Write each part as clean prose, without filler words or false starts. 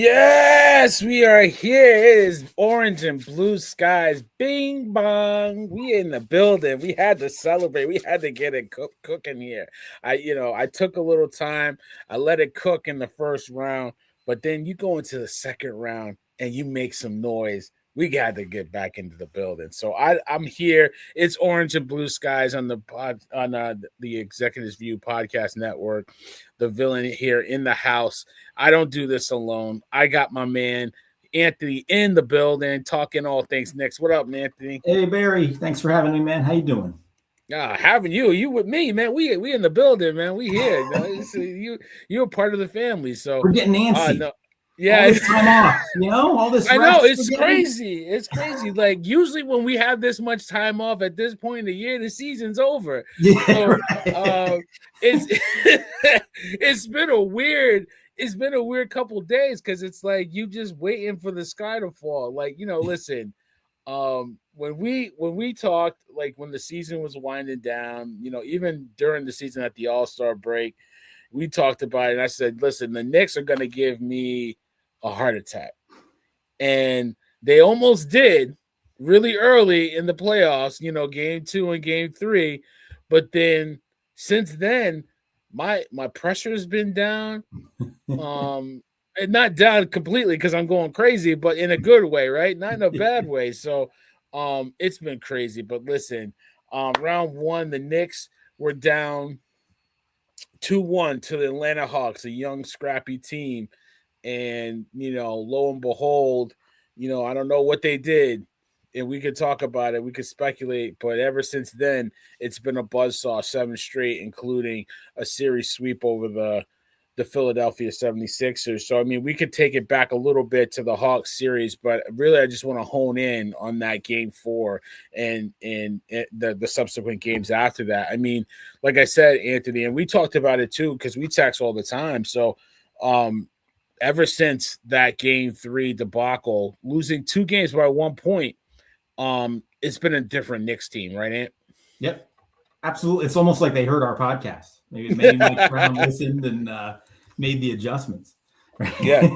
Yes, we are here. It is orange and blue skies. Bing bong. We in the building. We had to celebrate. We had to get it cooking here. I took a little time. I let it cook in the first round, but then you go into the second round and you make some noise. We got to get back into the building. So I'm here. It's orange and blue skies on the Executives View Podcast Network. The villain here in the house. I don't do this alone. I got my man Anthony in the building talking all things Knicks. What up, Anthony? Hey Barry, thanks for having me, man. How you doing? Having you with me, man. We in the building, man. We here. You're a part of the family. So We're getting antsy. no, All yeah. this time off, all this I know rest. it's crazy. It's crazy. Like usually when we have this much time off at this point in the year, the season's over. Yeah, So right. it's it's been a weird couple days because it's like you just waiting for the sky to fall. Like, listen, when we talked, like when the season was winding down, even during the season at the All-Star break, we talked about it, and I said, listen, the Knicks are gonna give me a heart attack. And they almost did really early in the playoffs, game 2 and game 3. But then since then, my pressure has been down. And not down completely because I'm going crazy, but in a good way, right? Not in a bad way. So it's been crazy. But listen, round 1, the Knicks were down 2-1 to the Atlanta Hawks, a young, scrappy team. And, lo and behold, I don't know what they did. And we could talk about it. We could speculate. But ever since then, it's been a buzzsaw, 7 straight, including a series sweep over the Philadelphia 76ers. So, I mean, we could take it back a little bit to the Hawks series, but really I just want to hone in on that game 4 and the subsequent games after that. I mean, like I said, Anthony, and we talked about it too because we text all the time. So, ever since that game 3 debacle, losing 2 games by 1 point, it's been a different Knicks team, right, Ant? Yep, absolutely. It's almost like they heard our podcast. Maybe Mike Brown listened and made the adjustments. Yeah,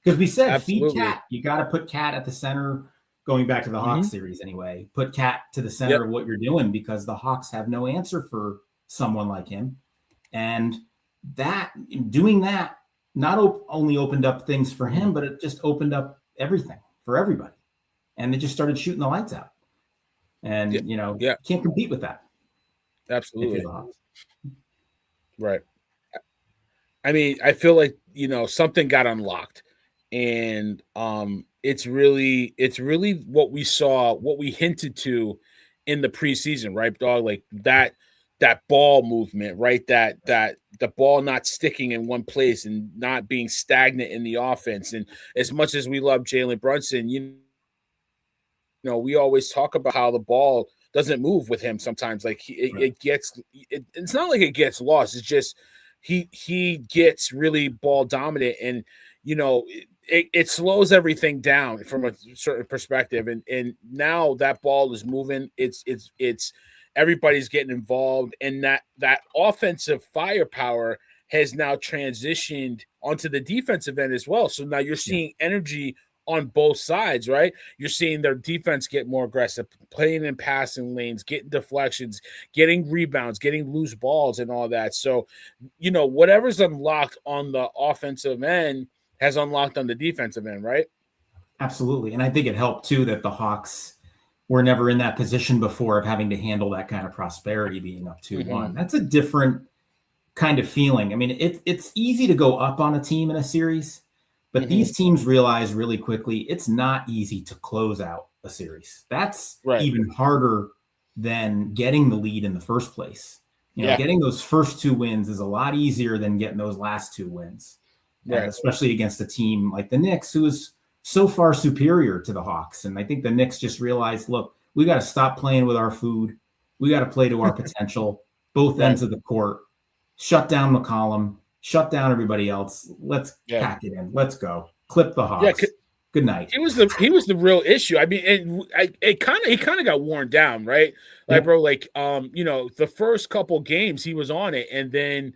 because we said absolutely. Feed Cat. You got to put Cat at the center. Going back to the Hawks series, anyway, put Cat to the center of what you're doing because the Hawks have no answer for someone like him, and doing that not only opened up things for him, but it just opened up everything for everybody. And they just started shooting the lights out. And, can't compete with that. Absolutely. Right. I mean, I feel like, something got unlocked. And it's really what we saw, what we hinted to in the preseason, right, dog? Like that ball movement, right? That the ball not sticking in one place and not being stagnant in the offense. And as much as we love Jalen Brunson, we always talk about how the ball doesn't move with him sometimes. Like it's not like it gets lost. It's just he gets really ball dominant, and it slows everything down from a certain perspective. And now that ball is moving. It's everybody's getting involved, and that offensive firepower has now transitioned onto the defensive end as well. So now you're seeing energy on both sides, right? You're seeing their defense get more aggressive, playing in passing lanes, getting deflections, getting rebounds, getting loose balls and all that. So, whatever's unlocked on the offensive end has unlocked on the defensive end, right? Absolutely. And I think it helped too that the Hawks were never in that position before of having to handle that kind of prosperity being up 2-1. That's a different kind of feeling. I mean, it's easy to go up on a team in a series, but these teams realize really quickly it's not easy to close out a series. That's even harder than getting the lead in the first place. Getting those first 2 wins is a lot easier than getting those last 2 wins, especially against a team like the Knicks, who is so far superior to the Hawks. And I think the Knicks just realized, look, we got to stop playing with our food. We got to play to our potential, both ends of the court, shut down McCollum, shut down everybody else. Let's pack it in. Let's go. Clip the Hawks. Good night. He was the real issue. I mean, he kind of got worn down, right? Like, bro, like, the first couple games he was on it, and then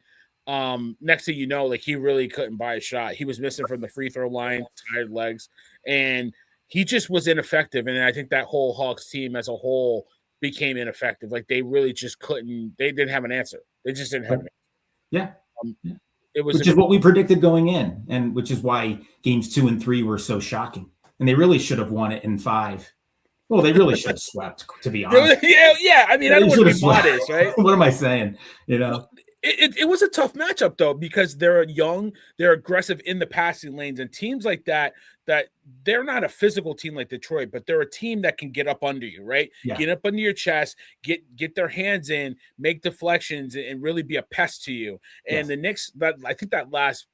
next thing you know, like he really couldn't buy a shot. He was missing from the free throw line, tired legs, and he just was ineffective. And I think that whole Hawks team as a whole became ineffective. Like they really just couldn't. They didn't have an answer. They just didn't have an answer. Yeah. It was which is what we predicted going in, and which is why games 2 and 3 were so shocking. And they really should have won it in 5. Well, they really should have swept, to be honest. Yeah. I mean, I don't want to be modest, right? What am I saying? You know, it was a tough matchup though, because they're young, they're aggressive in the passing lanes, and teams like that they're not a physical team like Detroit, but they're a team that can get up under you, right? Yeah. Get up under your chest, get their hands in, make deflections, and really be a pest to you. And Yes. the Knicks, I think that last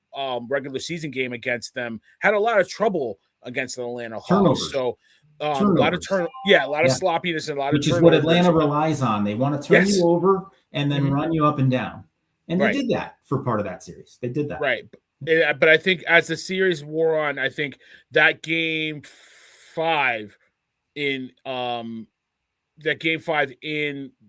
regular season game against them had a lot of trouble against the Atlanta Hawks. Turnovers. So a lot of sloppiness and a lot which of is what Atlanta relies on. They want to turn you over and then run you up and down. And they did that for part of that series. They did that. Right. But I think as the series wore on, I think that game 5 in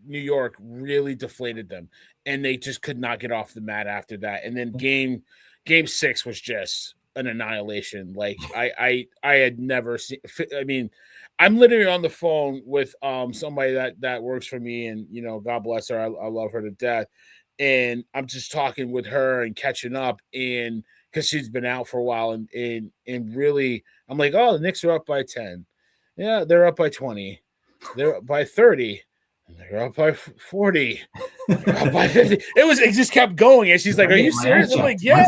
New York really deflated them, and they just could not get off the mat after that. And then game 6 was just an annihilation. Like I had never seen. I mean, I'm literally on the phone with somebody that works for me, and God bless her. I love her to death. And I'm just talking with her and catching up, and because she's been out for a while, and really, I'm like, oh, the Knicks are up by 10. Yeah, they're up by 20. They're up by 30. They're up by 40. They're up by 50. It just kept going, and she's like, "Are you serious?" I'm like, "Yeah."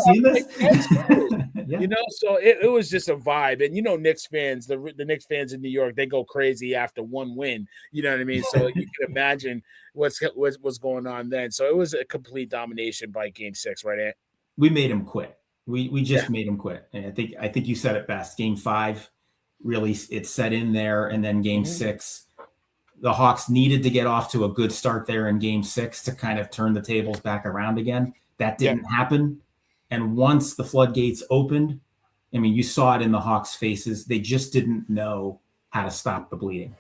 So it was just a vibe, and Knicks fans, the Knicks fans in New York, they go crazy after one win. You know what I mean? So you can imagine what's going on then. So it was a complete domination by Game 6, right, Ant? We made him quit. We just made him quit, and I think you said it best. Game 5, really, it set in there, and then Game 6. The Hawks needed to get off to a good start there in Game 6 to kind of turn the tables back around again. That didn't happen. And once the floodgates opened, I mean, you saw it in the Hawks' faces. They just didn't know how to stop the bleeding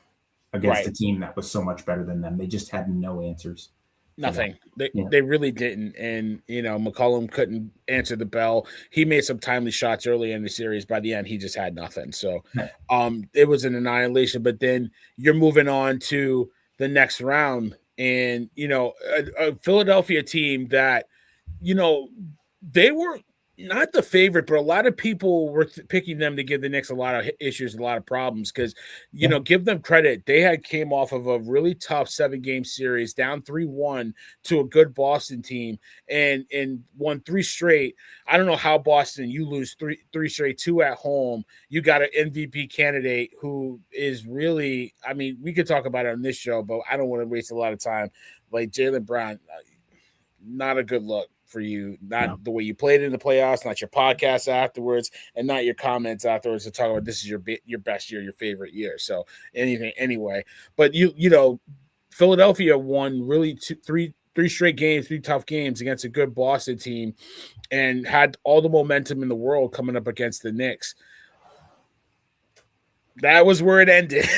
against a team that was so much better than them. They just had no answers. Nothing. They really didn't. And, McCollum couldn't answer the bell. He made some timely shots early in the series. By the end, he just had nothing. So it was an annihilation. But then you're moving on to the next round. And, a Philadelphia team that, they were not the favorite, but a lot of people were picking them to give the Knicks a lot of issues, a lot of problems, because, give them credit. They came off of a really tough 7-game series, down 3-1 to a good Boston team, and won 3 straight. I don't know how Boston, you lose three straight, 2 at home. You got an MVP candidate who is really, I mean, we could talk about it on this show, but I don't want to waste a lot of time. Like Jaylen Brown, not a good look for you, not the way you played in the playoffs, not your podcast afterwards, and not your comments afterwards to talk about this is your best year, your favorite year. So anyway, but Philadelphia won really three straight games, 3 tough games against a good Boston team, and had all the momentum in the world coming up against the Knicks. That was where it ended.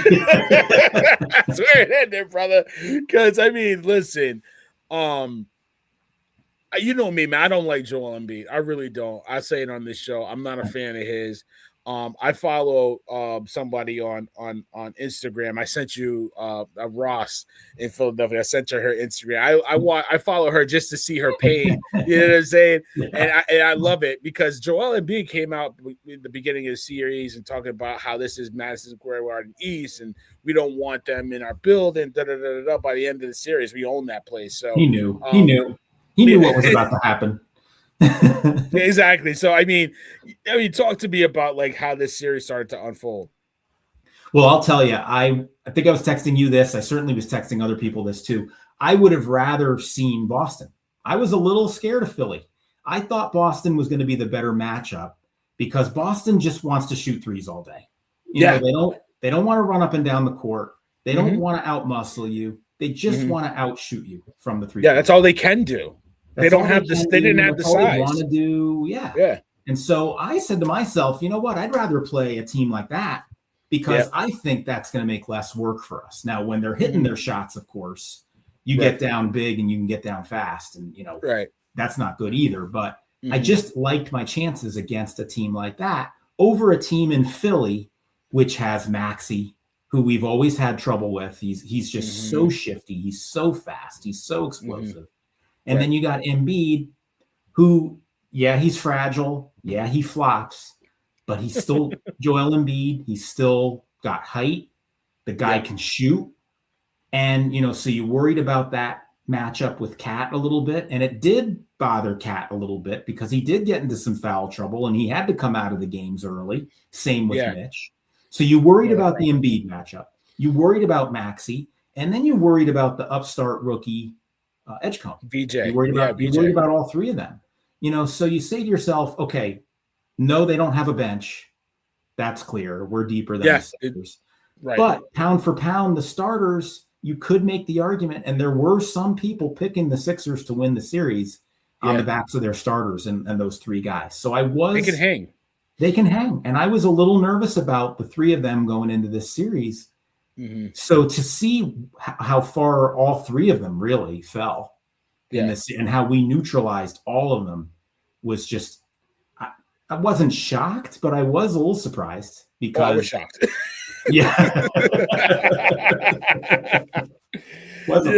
That's where it ended, brother. Because I mean, listen, you know me, man. I don't like Joel Embiid. I really don't. I say it on this show. I'm not a fan of his. I follow somebody on Instagram. I sent you a Ross in Philadelphia. I sent her Instagram. I follow her just to see her pain. You know what I'm saying? And I love it because Joel Embiid came out in the beginning of the series and talking about how this is Madison Square Garden East and we don't want them in our building. By the end of the series, we own that place. So he knew. He knew what was about to happen. Exactly. So I mean, talk to me about like how this series started to unfold. Well, I'll tell you, I think I was texting you this. I certainly was texting other people this too. I would have rather seen Boston. I was a little scared of Philly. I thought Boston was going to be the better matchup because Boston just wants to shoot threes all day. You know, they don't want to run up and down the court. They don't want to outmuscle you. They just want to outshoot you from the three. Yeah, that's all they can do. They don't have this. They didn't have the size. They want to do, yeah. And so I said to myself, you know what? I'd rather play a team like that because I think that's going to make less work for us. Now, when they're hitting their shots, of course, you get down big and you can get down fast, and that's not good either. But I just liked my chances against a team like that over a team in Philly, which has Maxey, who we've always had trouble with. He's just so shifty. He's so fast. He's so explosive. And then you got Embiid, who, yeah, he's fragile. Yeah, he flops, but he's still Joel Embiid. He's still got height. The guy can shoot. And, so you worried about that matchup with Cat a little bit. And it did bother Cat a little bit because he did get into some foul trouble and he had to come out of the games early. Same with Mitch. So you worried about the Embiid matchup. You worried about Maxey. And then you worried about the upstart rookie Edgecombe. BJ. You worried about all three of them. So you say to yourself, okay, no, they don't have a bench. That's clear. We're deeper than the Sixers. Right. But pound for pound, the starters, you could make the argument, and there were some people picking the Sixers to win the series on the backs of their starters and those three guys. So they can hang. They can hang. And I was a little nervous about the three of them going into this series. So to see how far all three of them really fell in this and how we neutralized all of them was just, I wasn't shocked, but I was a little surprised because I was shocked. Yeah. Right.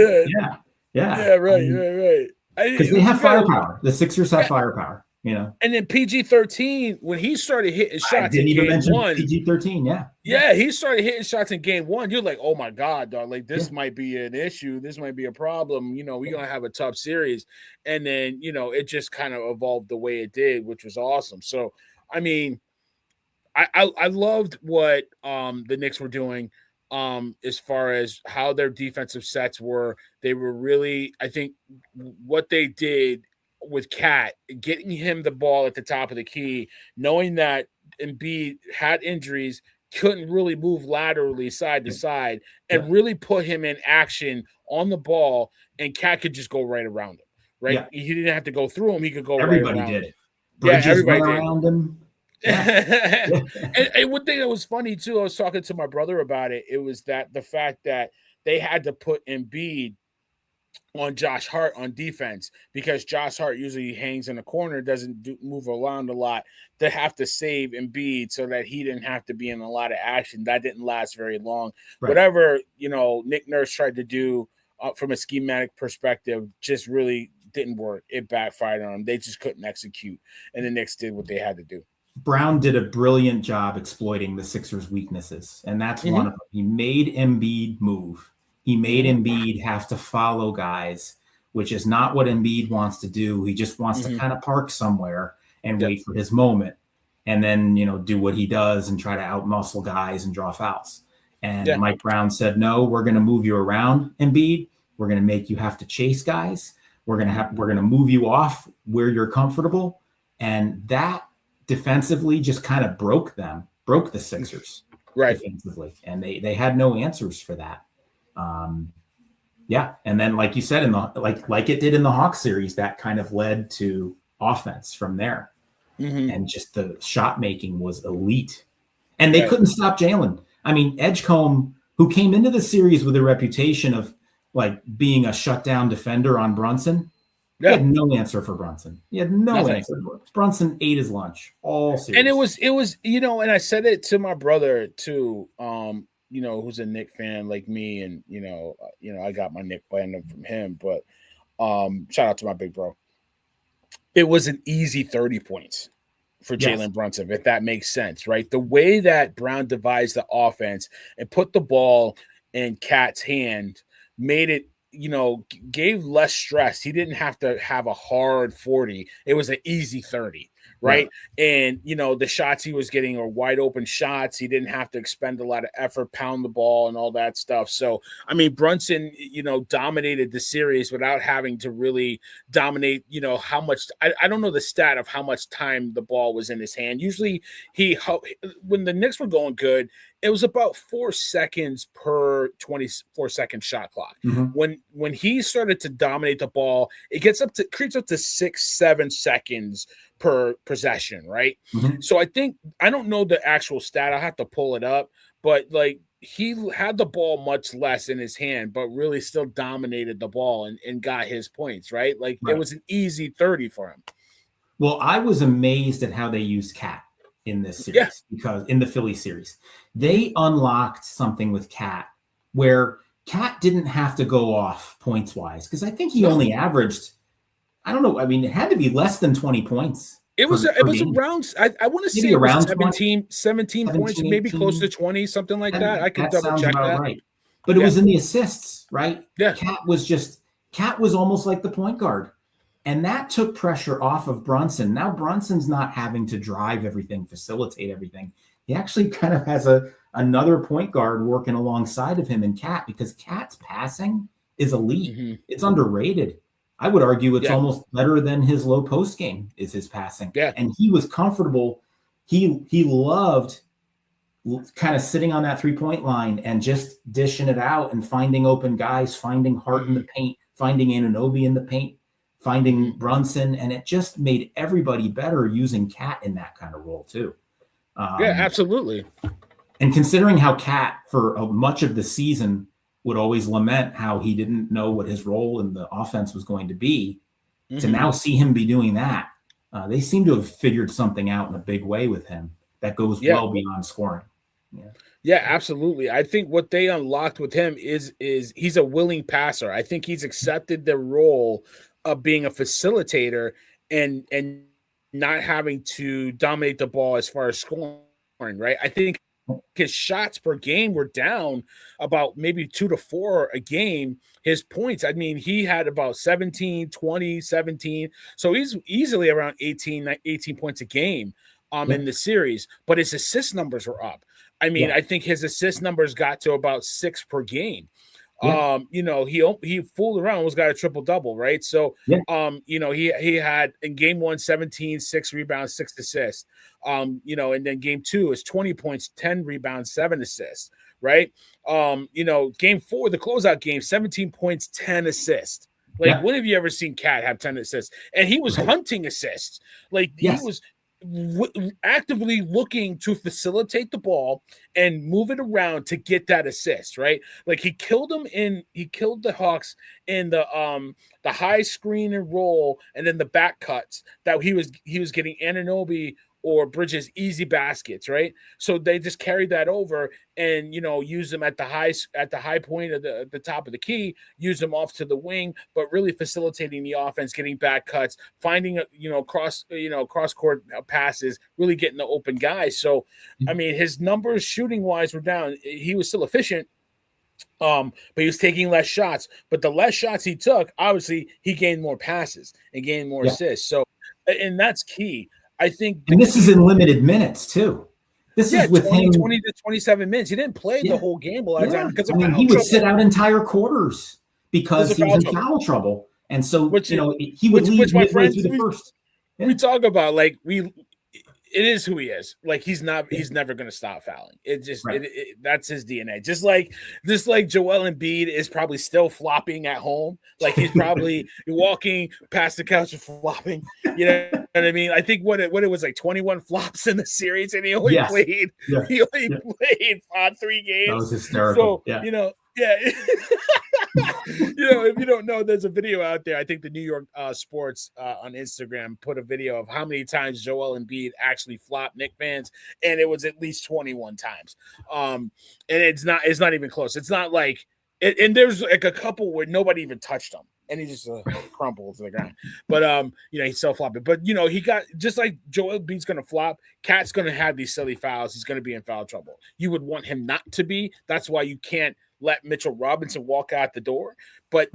Because they have firepower. The Sixers have firepower, And then PG-13, when he started hitting shots in game one. PG-13, he started hitting shots in game one. You're like, oh my God, dog. Like, this might be an issue. This might be a problem. We're going to have a tough series. And then, it just kind of evolved the way it did, which was awesome. So, I mean, I loved what the Knicks were doing as far as how their defensive sets were. They were really, I think, what they did with Cat, getting him the ball at the top of the key, knowing that Embiid had injuries, couldn't really move laterally side to side, and really put him in action on the ball, and Cat could just go right around him, right? Yeah. He didn't have to go through him. He could go right around him. Everybody did. Around him. Yeah. and one thing that was funny too, I was talking to my brother about it. It was that the fact that they had to put Embiid on Josh Hart on defense because Josh Hart usually hangs in the corner, doesn't move around a lot. They have to save Embiid so that he didn't have to be in a lot of action. That didn't last very long. Right. Whatever Nick Nurse tried to do from a schematic perspective just really didn't work. It backfired on them. They just couldn't execute, and the Knicks did what they had to do. Brown did a brilliant job exploiting the Sixers' weaknesses, and that's one of them. He made Embiid move. He made Embiid have to follow guys, which is not what Embiid wants to do. He just wants to kind of park somewhere and wait for his moment and then, do what he does and try to outmuscle guys and draw fouls. And Mike Brown said, no, we're going to move you around, Embiid. We're going to make you have to chase guys. We're going to move you off where you're comfortable. And that defensively just kind of broke the Sixers defensively. And they had no answers for that. And then like you said, in the like it did in the Hawks series, that kind of led to offense from there. And just the shot making was elite. And they couldn't stop Jalen. I mean, Edgecombe, who came into the series with a reputation of like being a shutdown defender on Brunson, he had no answer for Brunson. He had no answer. Brunson ate his lunch all series. And it was, and I said it to my brother too, who's a Knicks fan like me, and I got my Knicks fandom from him. But shout out to my big bro. It was an easy 30 points for Jalen Brunson, if that makes sense, right? The way that Brown devised the offense and put the ball in Cat's hand made it, gave less stress. He didn't have to have a hard 40. It was an easy 30. Right. And, the shots he was getting are wide open shots. He didn't have to expend a lot of effort, pound the ball and all that stuff. So, I mean, Brunson, dominated the series without having to really dominate, how much. I don't know the stat of how much time the ball was in his hand. Usually when the Knicks were going good, it was about 4 seconds per 24-second shot clock. When he started to dominate the ball, it creeps up to 6-7 seconds per possession, right? So I don't know the actual stat. I'll have to pull it up, but like he had the ball much less in his hand, but really still dominated the ball and got his points, right? Like it Right. was an easy 30 for him. Well, I was amazed at how they used Cat in this Yeah. series, because in the Philly series, Mm-hmm. they unlocked something with Cat where Cat didn't have to go off points wise, because I think he No, only averaged, I don't know, I mean, it had to be less than 20 points it was per game, around, I want to say maybe it was around 20, 17 points, 17, maybe close to 18. 20, something like that. I could That double sounds check about that. right. But it Yeah. was in the assists, right? Yeah. Cat was almost like the point guard. And that took pressure off of Brunson. Now Brunson's not having to drive everything, facilitate everything. He actually kind of has another point guard working alongside of him in Cat, because Cat's passing is elite. Mm-hmm. It's underrated. I would argue it's Yeah. almost better than his low post game is his passing. Yeah. And he was comfortable. He loved kind of sitting on that 3-point line and just dishing it out and finding open guys, finding Hart in the paint, finding Anunoby in the paint, finding Brunson, and it just made everybody better using Cat in that kind of role too. Yeah, absolutely. And considering how Cat for much of the season would always lament how he didn't know what his role in the offense was going to be, to now see him be doing that, they seem to have figured something out in a big way with him that goes well beyond scoring. Yeah, absolutely. I think what they unlocked with him is he's a willing passer. I think he's accepted the role of being a facilitator and not having to dominate the ball as far as scoring, right? I think his shots per game were down about maybe 2 to 4 a game. His points, I mean, he had about 17, 20, 17. So he's easily around 18 points a game in the series, but his assist numbers were up. I mean, I think his assist numbers got to about 6 per game. You know, he fooled around, almost got a triple double, right? So, you know, he had in game 1, 17, 6 rebounds, 6 assists. You know, and then game 2 is 20 points, 10 rebounds, 7 assists, right? You know, game 4, the closeout game, 17 points, 10 assists. Like, when have you ever seen Cat have 10 assists? And he was hunting assists. Like, he was actively looking to facilitate the ball and move it around to get that assist, right? Like he killed the Hawks in the high screen and roll and then the back cuts that he was getting Anunoby or Bridges easy baskets, right? So they just carried that over and, you know, use them at the high point of the top of the key, use them off to the wing, but really facilitating the offense, getting back cuts, finding, cross court passes, really getting the open guys. So, I mean, his numbers shooting wise were down. He was still efficient. But he was taking less shots. But the less shots he took, obviously, he gained more passes and gained more assists. So, and that's key. I think, and this is in limited minutes too. This is with 20 him to 27 minutes. He didn't play the whole game a lot of time because of he would sit out entire quarters because he was in foul trouble, and so he would leave midway through the first. We talk about it is who he is. Like he's never going to stop fouling. It just that's his DNA. Just like Joel Embiid is probably still flopping at home. Like he's probably walking past the couch and flopping. You know what I mean? I think what it was like 21 flops in the series, and he only played 3 games. That was hysterical. So if you don't know, there's a video out there. I think the New York Sports on Instagram put a video of how many times Joel Embiid actually flopped Knicks fans, and it was at least 21 times. And it's not even close. It's not like and there's like a couple where nobody even touched him, and he just crumpled to the ground. But he's still flopping. But he got, just like Joel Embiid's gonna flop, Cat's gonna have these silly fouls. He's gonna be in foul trouble. You would want him not to be. That's why you can't let Mitchell Robinson walk out the door, but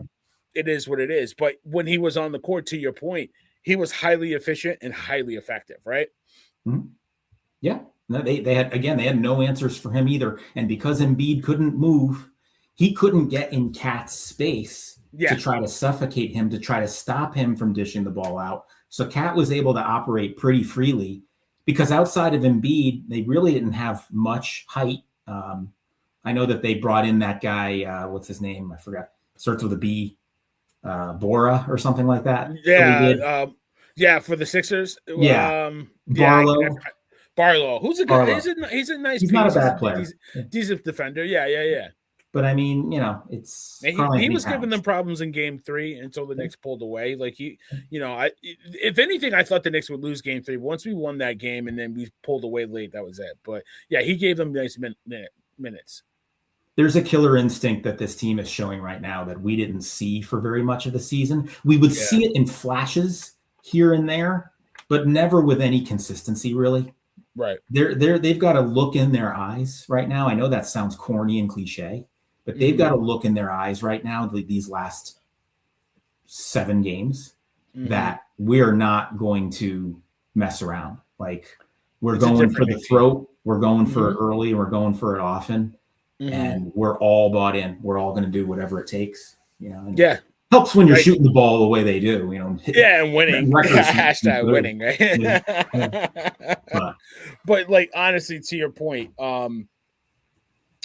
it is what it is. But when he was on the court, to your point, he was highly efficient and highly effective, right? Mm-hmm. Yeah. No, they had no answers for him either. And because Embiid couldn't move, he couldn't get in Cat's space to try to suffocate him, to try to stop him from dishing the ball out. So Cat was able to operate pretty freely because outside of Embiid, they really didn't have much height. I know that they brought in that guy, what's his name? I forgot. Starts with a B, Bora or something like that. For the Sixers. Barlow. Barlow, who's a good, Barlow. he's a nice He's not a piece. He's bad a player. decent defender. Yeah. But I mean, it's And Karl he Anthony was giving them Towns. problems in game 3 until the Knicks pulled away. Like if anything, I thought the Knicks would lose game 3. Once we won that game and then we pulled away late, that was it. But yeah, he gave them nice minutes. There's a killer instinct that this team is showing right now that we didn't see for very much of the season. We would see it in flashes here and there, but never with any consistency, really. Right. They've got a look in their eyes right now. I know that sounds corny and cliche, but they've got a look in their eyes right now, these last 7 games, that we're not going to mess around. Like, we're going for the throat, we're going for it early, and we're going for it often, and we're all bought in. We're all going to do whatever it takes. And helps when you're shooting the ball the way they do. And winning. Hashtag winning, right? But like, honestly, to your point,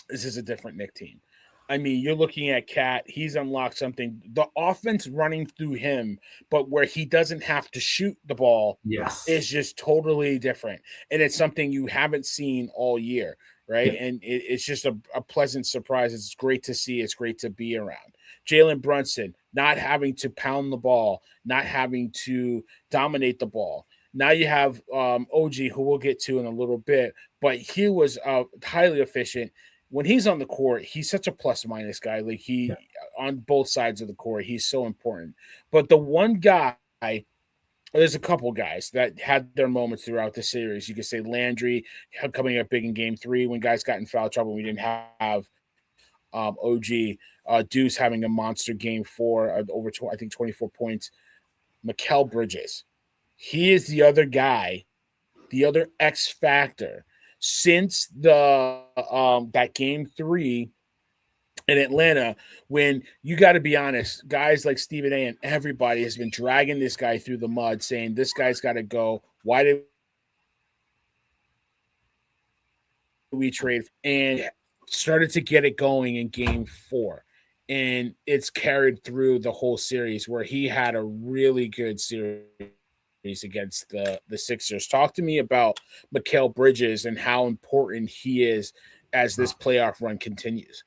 this is a different Knick team. I mean, you're looking at Cat. He's unlocked something. The offense running through him, but where he doesn't have to shoot the ball, is just totally different. And it's something you haven't seen all year, right? Yeah. And it's just a pleasant surprise. It's great to see. It's great to be around. Jalen Brunson, not having to pound the ball, not having to dominate the ball. Now you have OG, who we'll get to in a little bit, but he was highly efficient. When he's on the court, he's such a plus-minus guy. Like, on both sides of the court, he's so important. But the one guy, there's a couple guys that had their moments throughout the series. You could say Landry coming up big in game 3 when guys got in foul trouble. We didn't have OG. Deuce having a monster game 4, over 24 points. Mikal Bridges. He is the other guy, the other X factor since the that game 3 in Atlanta, when you got to be honest, guys like Stephen A and everybody has been dragging this guy through the mud, saying this guy's got to go. Why did we trade? And started to get it going in game 4. And it's carried through the whole series, where he had a really good series against the Sixers. Talk to me about Mikal Bridges and how important he is as this playoff run continues.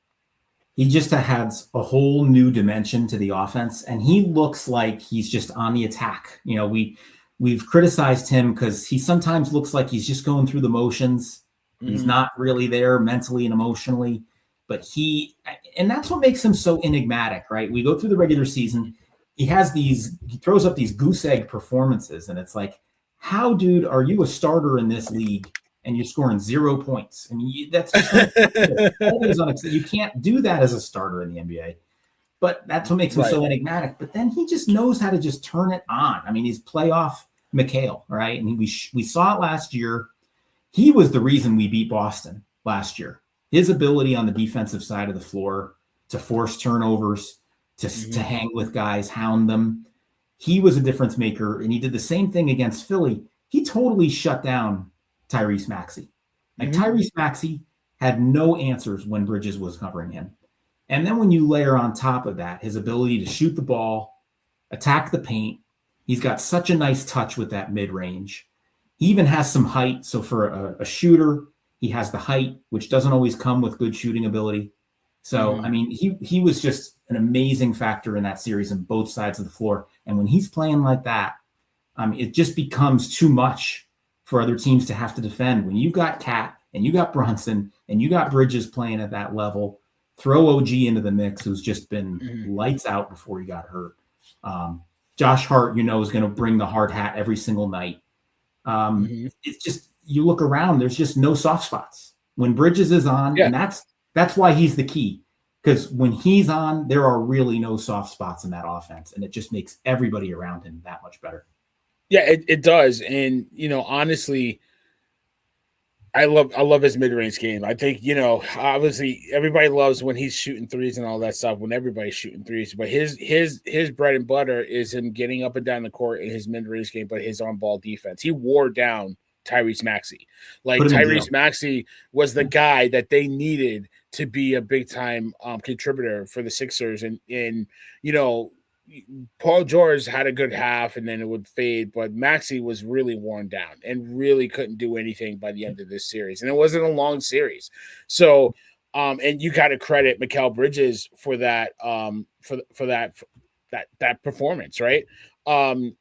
He just adds a whole new dimension to the offense, and he looks like he's just on the attack. We've criticized him because he sometimes looks like he's just going through the motions. He's not really there mentally and emotionally, but and that's what makes him so enigmatic, right? We go through the regular season. He throws up these goose egg performances, and it's like, how, dude, are you a starter in this league and you're scoring 0 points? I mean, that's just always unacceptable. You can't do that as a starter in the NBA. But that's what makes him so enigmatic. But then he just knows how to just turn it on. I mean, he's playoff Mikal, right? And we saw it last year. He was the reason we beat Boston last year. His ability on the defensive side of the floor to force turnovers, to hang with guys, hound them. He was a difference maker, and he did the same thing against Philly. He totally shut down Tyrese Maxey. Like, Tyrese Maxey had no answers when Bridges was covering him. And then when you layer on top of that his ability to shoot the ball, attack the paint, he's got such a nice touch with that mid-range. He even has some height. So for a shooter, he has the height, which doesn't always come with good shooting ability. So, I mean, he was just an amazing factor in that series on both sides of the floor. And when he's playing like that, it just becomes too much for other teams to have to defend. When you've got Cat and you got Brunson and you got Bridges playing at that level, throw OG into the mix, who's just been lights out before he got hurt. Josh Hart, is going to bring the hard hat every single night. It's just, you look around, there's just no soft spots. When Bridges is on, and that's why he's the key. Because when he's on, there are really no soft spots in that offense, and it just makes everybody around him that much better. Yeah, it does. And, honestly, I love his mid-range game. I think, obviously everybody loves when he's shooting threes and all that stuff, when everybody's shooting threes, but his bread and butter is him getting up and down the court in his mid-range game, but his on-ball defense. He wore down Tyrese Maxey. Like, Tyrese Maxey was the guy that they needed to be a big-time contributor for the Sixers. And Paul George had a good half and then it would fade, but Maxey was really worn down and really couldn't do anything by the end of this series. And it wasn't a long series. So and you got to credit Mikal Bridges for that that performance, right? And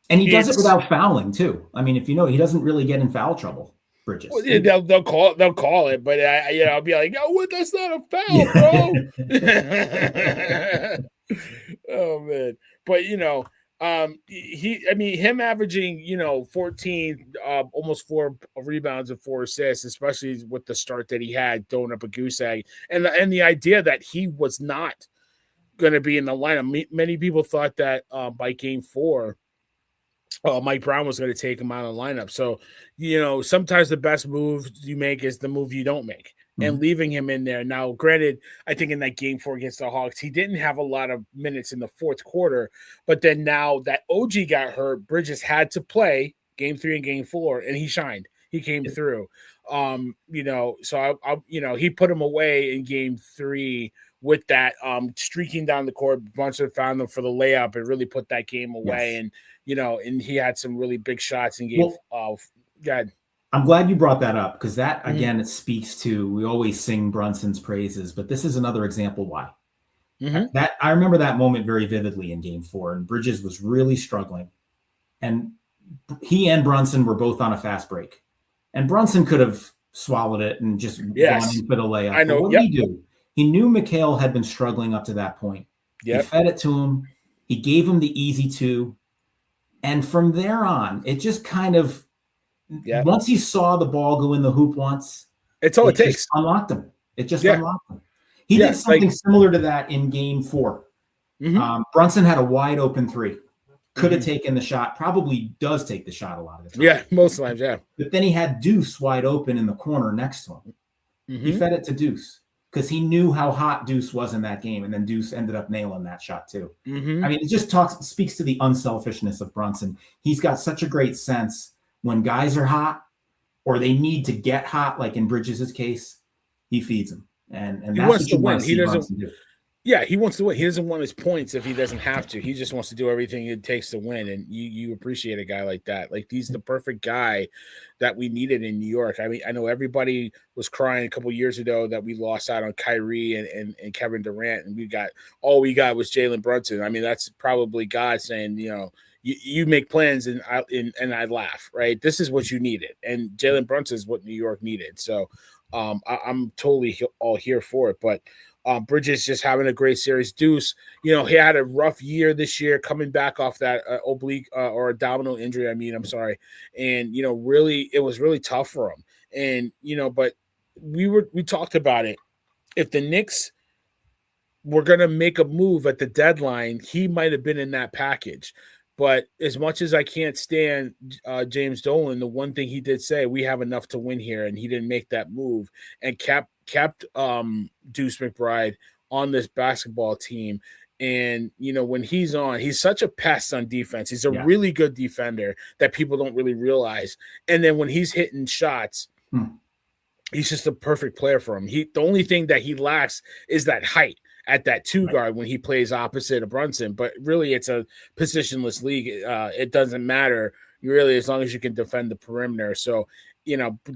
he does it It's without fouling too. I mean, if you know, he doesn't really get in foul trouble, well, Bridges. yeah, they'll call it, but I'll be like, oh, what? That's not a foul, Yeah. bro. Oh man, but I mean, him averaging 14, almost 4 rebounds and 4 assists, especially with the start that he had, throwing up a goose egg, and the idea that he was not going to be in the lineup. Many people thought that by game 4 Mike Brown was going to take him out of the lineup. So, sometimes the best move you make is the move you don't make. And Mhm. leaving him in there. Now, granted, I think in that game 4 against the Hawks, he didn't have a lot of minutes in the fourth quarter. But then now that OG got hurt, Bridges had to play game 3 and game 4, and he shined. He came through. So he put him away in game 3 with that streaking down the court. Brunson found them for the layup and really put that game away. Yes. And he had some really big shots in game. Well, God. I'm glad you brought that up because that Mm-hmm. again it speaks to we always sing Brunson's praises, but this is another example why. Mm-hmm. That I remember that moment very vividly in game 4, and Bridges was really struggling. And he and Brunson were both on a fast break. And Brunson could have swallowed it and just gone Yes, in for the layup. I But know. what did Yep. he do? He knew Mikal had been struggling up to that point. He Yep. fed it to him. He gave him the easy 2. And from there on, it just kind of, Yep. once he saw the ball go in the hoop once, It's all it it just takes. unlocked him. It just Yeah. unlocked him. He Yeah. did something Like. similar to that in game 4. Mm-hmm. Brunson had a wide open 3. Could have Mm-hmm. taken the shot, probably does take the shot a lot of the time. Yeah. Most times, yeah. But then he had Deuce wide open in the corner next to him. Mm-hmm. He fed it to Deuce because he knew how hot Deuce was in that game. And then Deuce ended up nailing that shot too. Mm-hmm. I mean, it just speaks to the unselfishness of Brunson. He's got such a great sense when guys are hot or they need to get hot, like in Bridges' case, he feeds them. And He that's wants what to you want win. to He see doesn't. Brunson do. Yeah, he wants to win. He doesn't want his points if he doesn't have to. He just wants to do everything it takes to win. And you appreciate a guy like that. Like he's the perfect guy that we needed in New York. I mean, I know everybody was crying a couple years ago that we lost out on Kyrie and Kevin Durant, and all we got was Jalen Brunson. I mean, that's probably God saying, you make plans and I laugh, right? This is what you needed, and Jalen Brunson is what New York needed. So I'm totally all here for it, but. Bridges just having a great series. Deuce, he had a rough year this year coming back off that oblique or abdominal injury. I mean, I'm sorry. And, really, it was really tough for him. And, but we talked about it. If the Knicks were going to make a move at the deadline, he might have been in that package. But as much as I can't stand James Dolan, the one thing he did say, we have enough to win here, and he didn't make that move and kept Deuce McBride on this basketball team. And when he's on, he's such a pest on defense. He's a Yeah. really good defender that people don't really realize. And then when he's hitting shots, he's just a perfect player for him. The only thing that he lacks is that height at that 2 guard when he plays opposite of Brunson. But really, it's a positionless league. It doesn't matter really as long as you can defend the perimeter. So,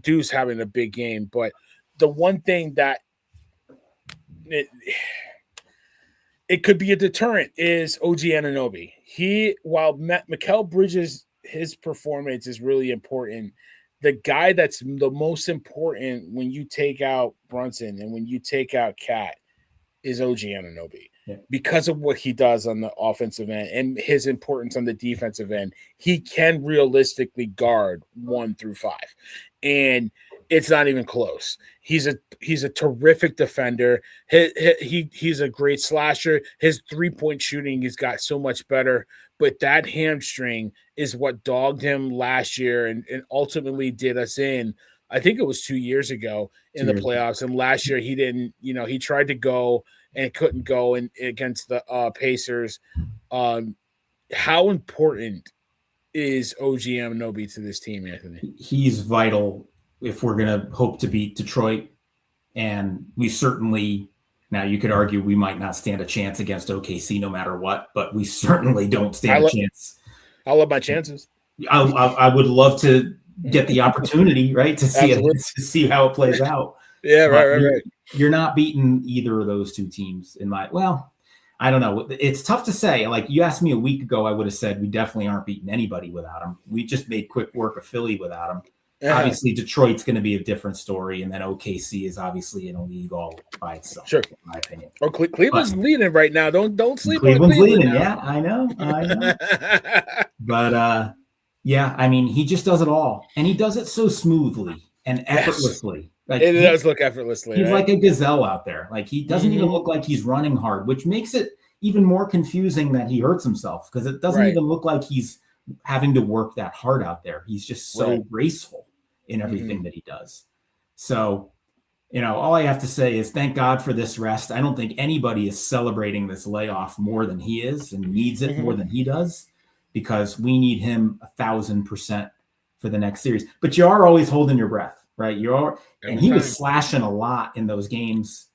Deuce having a big game. But the one thing that it could be a deterrent is OG Anunoby. While Mikal Bridges, his performance is really important. The guy that's the most important when you take out Brunson and when you take out Cat is OG Anunoby. Yeah. Because of what he does on the offensive end and his importance on the defensive end, he can realistically guard 1 through 5. And it's not even close. He's a terrific defender. He's a great slasher. His 3-point shooting has got so much better, but that hamstring is what dogged him last year and ultimately did us in. I think it was 2 years ago in the playoffs. And last year he didn't, he tried to go and couldn't go against the Pacers. How important is OG Anunoby to this team, Anthony? He's vital if we're going to hope to beat Detroit. And we certainly Now, you could argue we might not stand a chance against OKC no matter what, but we certainly don't I stand a love chance. I love my chances. I would love to get the opportunity, right, to see it, Absolutely. to see how it plays out. Yeah, But right. you're not beating either of those two teams in my, well, I don't know. It's tough to say. Like, you asked me a week ago, I would have said we definitely aren't beating anybody without him. We just made quick work of Philly without him. Obviously, Detroit's going to be a different story, and then OKC is obviously in a league all by itself, Sure. in my opinion. Oh, Cleveland's leading right now. Don't sleep on Cleveland's Cleveland leading. now. Yeah, I know. But yeah, I mean, he just does it all, and he does it so smoothly and effortlessly. Like, it does look effortlessly. He's right? like a gazelle out there. Like, he doesn't even look like he's running hard, which makes it even more confusing that he hurts himself, because it doesn't even look like he's having to work that hard out there. He's just so graceful in everything that he does. So, all I have to say is thank God for this rest. I don't think anybody is celebrating this layoff more than he is, and needs it more than he does, because we need him 1,000% for the next series. But you are always holding your breath, right? And he was slashing a lot in those games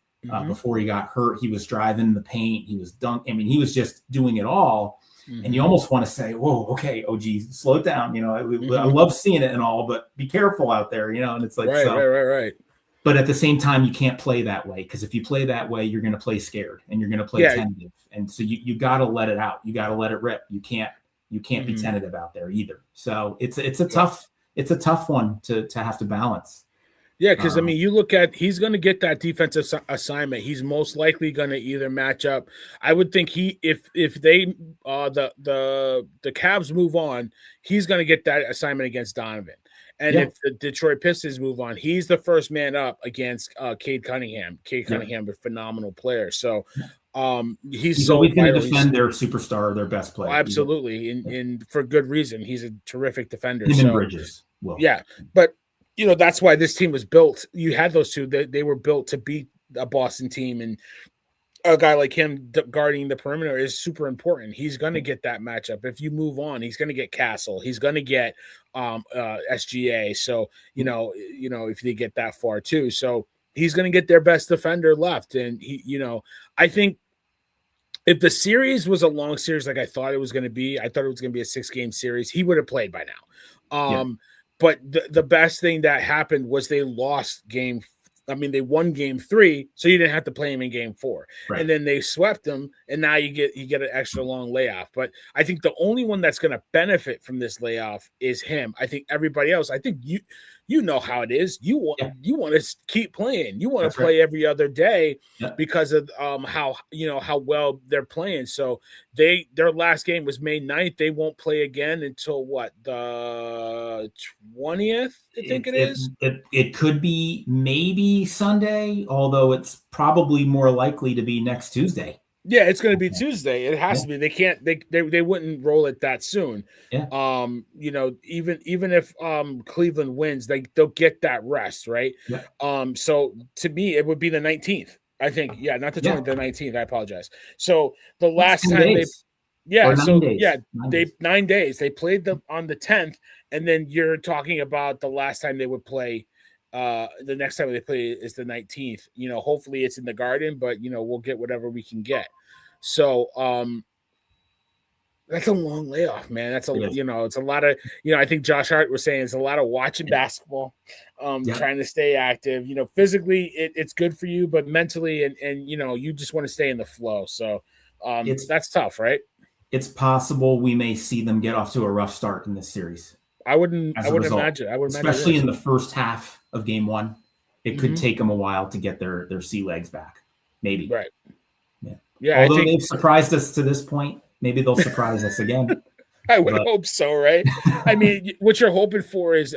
before he got hurt. He was driving the paint. He was dunking. I mean, he was just doing it all. And you almost want to say, whoa, okay, OG, slow it down. I love seeing it and all, but be careful out there, and it's like, right. But at the same time, you can't play that way, because if you play that way, you're going to play scared and you're going to play tentative. And so you got to let it out. You got to let it rip. You can't be tentative out there either. So it's a tough one to have to balance. Yeah, because I mean, you look at, he's going to get that defensive assignment. He's most likely going to either match up. I would think if they the Cavs move on, he's going to get that assignment against Donovan. And if the Detroit Pistons move on, he's the first man up against Cade Cunningham. Cade Cunningham, a phenomenal player. So he's so always going to defend their superstar, their best player. Absolutely, and for good reason. He's a terrific defender. Him and Bridges. Yeah, but that's why this team was built. You had those two. They were built to beat a Boston team, and a guy like him guarding the perimeter is super important. He's going to get that matchup. If you move on, he's going to get Castle. He's going to get SGA. So, if they get that far too. So he's going to get their best defender left. And I think if the series was a long series like I thought it was going to be, I thought it was going to be a 6-game series, he would have played by now. But the best thing that happened was they lost they won game 3, so you didn't have to play him in game 4. Right. And then they swept him, and now you get an extra long layoff. But I think the only one that's going to benefit from this layoff is him. I think everybody else, I think you know how it is. You want to keep playing. You want to play every other day because of how well they're playing. So their last game was May 9th. They won't play again until what, the 20th? I think it is. It could be maybe Sunday, although it's probably more likely to be next Tuesday. Yeah, it's going to be Tuesday. It has to be. They can't. They wouldn't roll it that soon. Yeah. Even if Cleveland wins, they'll get that rest, right? Yeah. So to me, it would be the 19th. I think. Yeah, not the 20th, the 19th. I apologize. So the last time days. they 9 days. 9 days. They played on the 10th, and then you're talking about the last time they would play. The next time they play is the 19th. Hopefully it's in the Garden, but we'll get whatever we can get. So that's a long layoff, man. That's it's a lot of, I think Josh Hart was saying it's a lot of watching basketball, trying to stay active. Physically it's good for you, but mentally and you just want to stay in the flow. So that's tough, right? It's possible we may see them get off to a rough start in this series. I wouldn't imagine. Especially in the first half of game 1, it could take them a while to get their sea legs back. Maybe. Right. Yeah. Although they've surprised us to this point, maybe they'll surprise us again. I would hope so, right? I mean, what you're hoping for is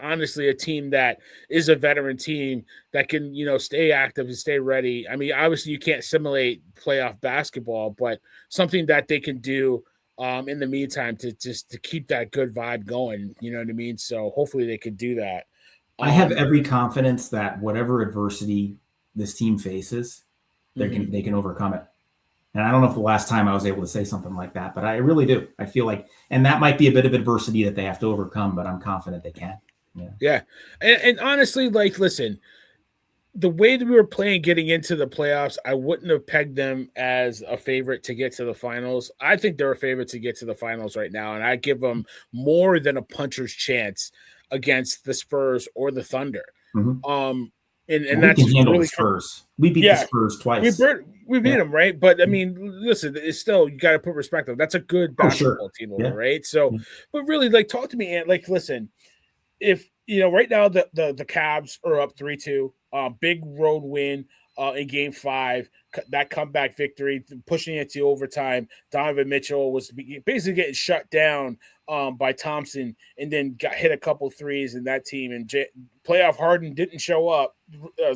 honestly a team that is a veteran team that can, stay active and stay ready. I mean, obviously you can't simulate playoff basketball, but something that they can do in the meantime to keep that good vibe going. You know what I mean? So hopefully they could do that. I have every confidence that whatever adversity this team faces, they can overcome it. And I don't know if the last time I was able to say something like that, but I really do. I feel like, and that might be a bit of adversity that they have to overcome, but I'm confident they can. Yeah. And honestly, listen, the way that we were playing getting into the playoffs, I wouldn't have pegged them as a favorite to get to the finals. I think they're a favorite to get to the finals right now, and I give them more than a puncher's chance against the Spurs or the Thunder. Mm-hmm. And We that's can handle the really Spurs. We beat the Spurs twice. we beat them, right? But I mean, listen, it's still, you got to put respect on. That's a good basketball team over, right? So, but really, like, talk to me, and like, listen, if right now the Cavs are up 3-2, big road win in Game 5, that comeback victory, pushing it to overtime. Donovan Mitchell was basically getting shut down by Thompson, and then got hit a couple threes in that team. And playoff Harden didn't show up.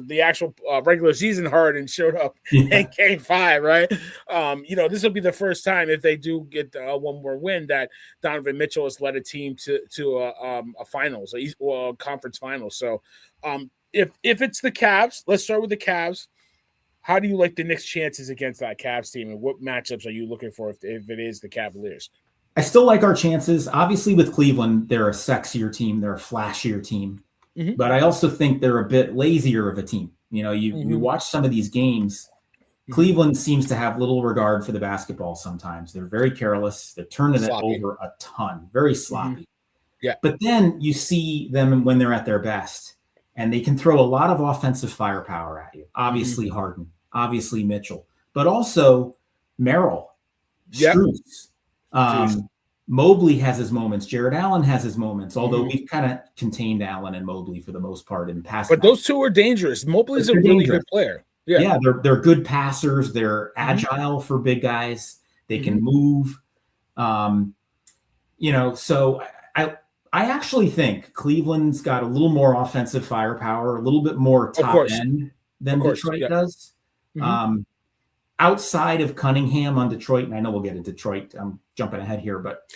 The actual regular season Harden showed up in Game 5, right? This will be the first time, if they do get one more win, that Donovan Mitchell has led a team to a finals, a conference finals. So if it's the Cavs, let's start with the Cavs. How do you like the Knicks' chances against that Cavs team, and what matchups are you looking for if it is the Cavaliers? I still like our chances. Obviously, with Cleveland, they're a sexier team. They're a flashier team. Mm-hmm. But I also think they're a bit lazier of a team. You watch some of these games, Cleveland seems to have little regard for the basketball sometimes. They're very careless. They're turning it over a ton. Very sloppy. Yeah. But then you see them when they're at their best, and they can throw a lot of offensive firepower at you. Obviously, Harden. Obviously, Mitchell. But also Merrill. Strus. Mobley has his moments. Jared Allen has his moments, although we've kind of contained Allen and Mobley for the most part in past. But those two are dangerous. Mobley's a really good player. Yeah, they're good passers. They're agile for big guys. They can move. So I actually think Cleveland's got a little more offensive firepower, a little bit more top end than Detroit does. Outside of Cunningham on Detroit, and I know we'll get into Detroit. I'm jumping ahead here, but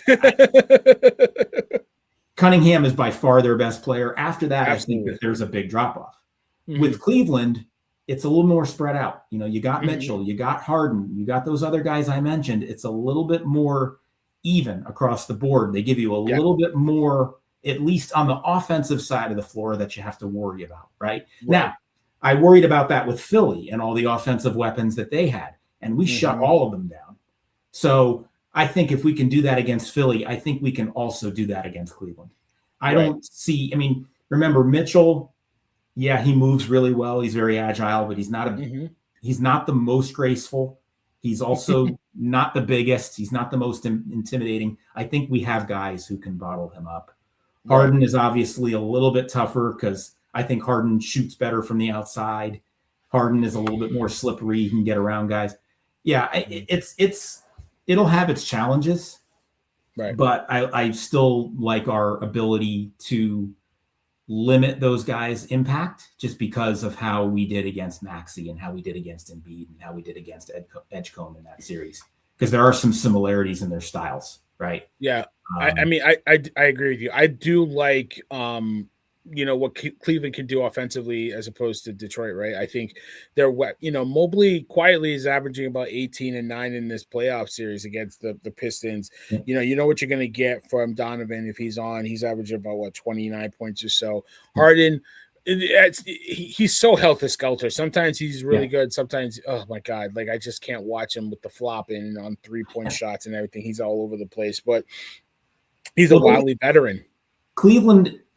Cunningham is by far their best player. After that, I think that there's a big drop-off. With Cleveland, it's a little more spread out. You got Mitchell, you got Harden, you got those other guys I mentioned. It's a little bit more even across the board. They give you a little bit more, at least on the offensive side of the floor, that you have to worry about, right? Now, I worried about that with Philly and all the offensive weapons that they had, and we shut all of them down. So I think if we can do that against Philly, I think we can also do that against Cleveland. I don't see, remember Mitchell, he moves really well. He's very agile, but he's not he's not the most graceful. He's also not the biggest. He's not the most intimidating. I think we have guys who can bottle him up. Harden is obviously a little bit tougher because I think Harden shoots better from the outside. Harden is a little bit more slippery. He can get around guys. Yeah, it'll have its challenges, right? But I still like our ability to limit those guys' impact just because of how we did against Maxey and how we did against Embiid and how we did against Edgecombe in that series, because there are some similarities in their styles, right? Yeah, I agree with you. I do like what Cleveland can do offensively as opposed to Detroit, right? I think they're Mobley quietly is averaging about 18 and 9 in this playoff series against the Pistons. You know what you're going to get from Donovan if he's on. He's averaging about 29 points or so. Harden, he's so helter-skelter. Sometimes he's really good. Sometimes, oh my God, I just can't watch him with the flopping on 3-point shots and everything. He's all over the place, but he's a wily veteran.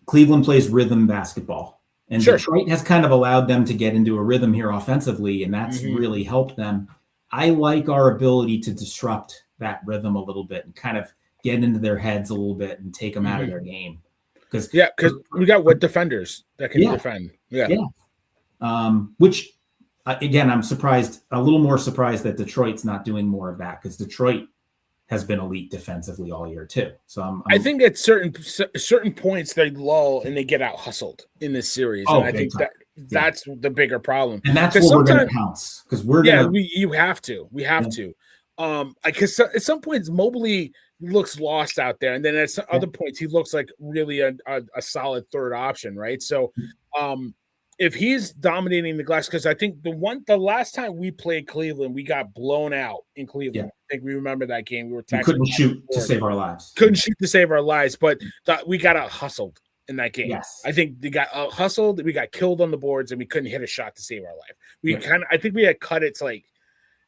Cleveland plays rhythm basketball, and Detroit has kind of allowed them to get into a rhythm here offensively, and that's really helped them. I like our ability to disrupt that rhythm a little bit and kind of get into their heads a little bit and take them out of their game. Because we got defenders that can defend. Which, again, I'm a little more surprised that Detroit's not doing more of that, because Detroit has been elite defensively all year too. So I think at certain points they lull and they get out hustled in this series. And I think that's the bigger problem. And that's what we're going to pounce, because we have to. Because at some points Mobley looks lost out there, and then at some other points he looks like really a solid third option, right? So if he's dominating the glass, because I think the last time we played Cleveland, we got blown out in Cleveland. I think we remember that game. We couldn't shoot to save our lives. Couldn't shoot to save our lives, but we got out hustled in that game. Yes. I think they got hustled, we got killed on the boards, and we couldn't hit a shot to save our life. Yep. I think we had cut it to like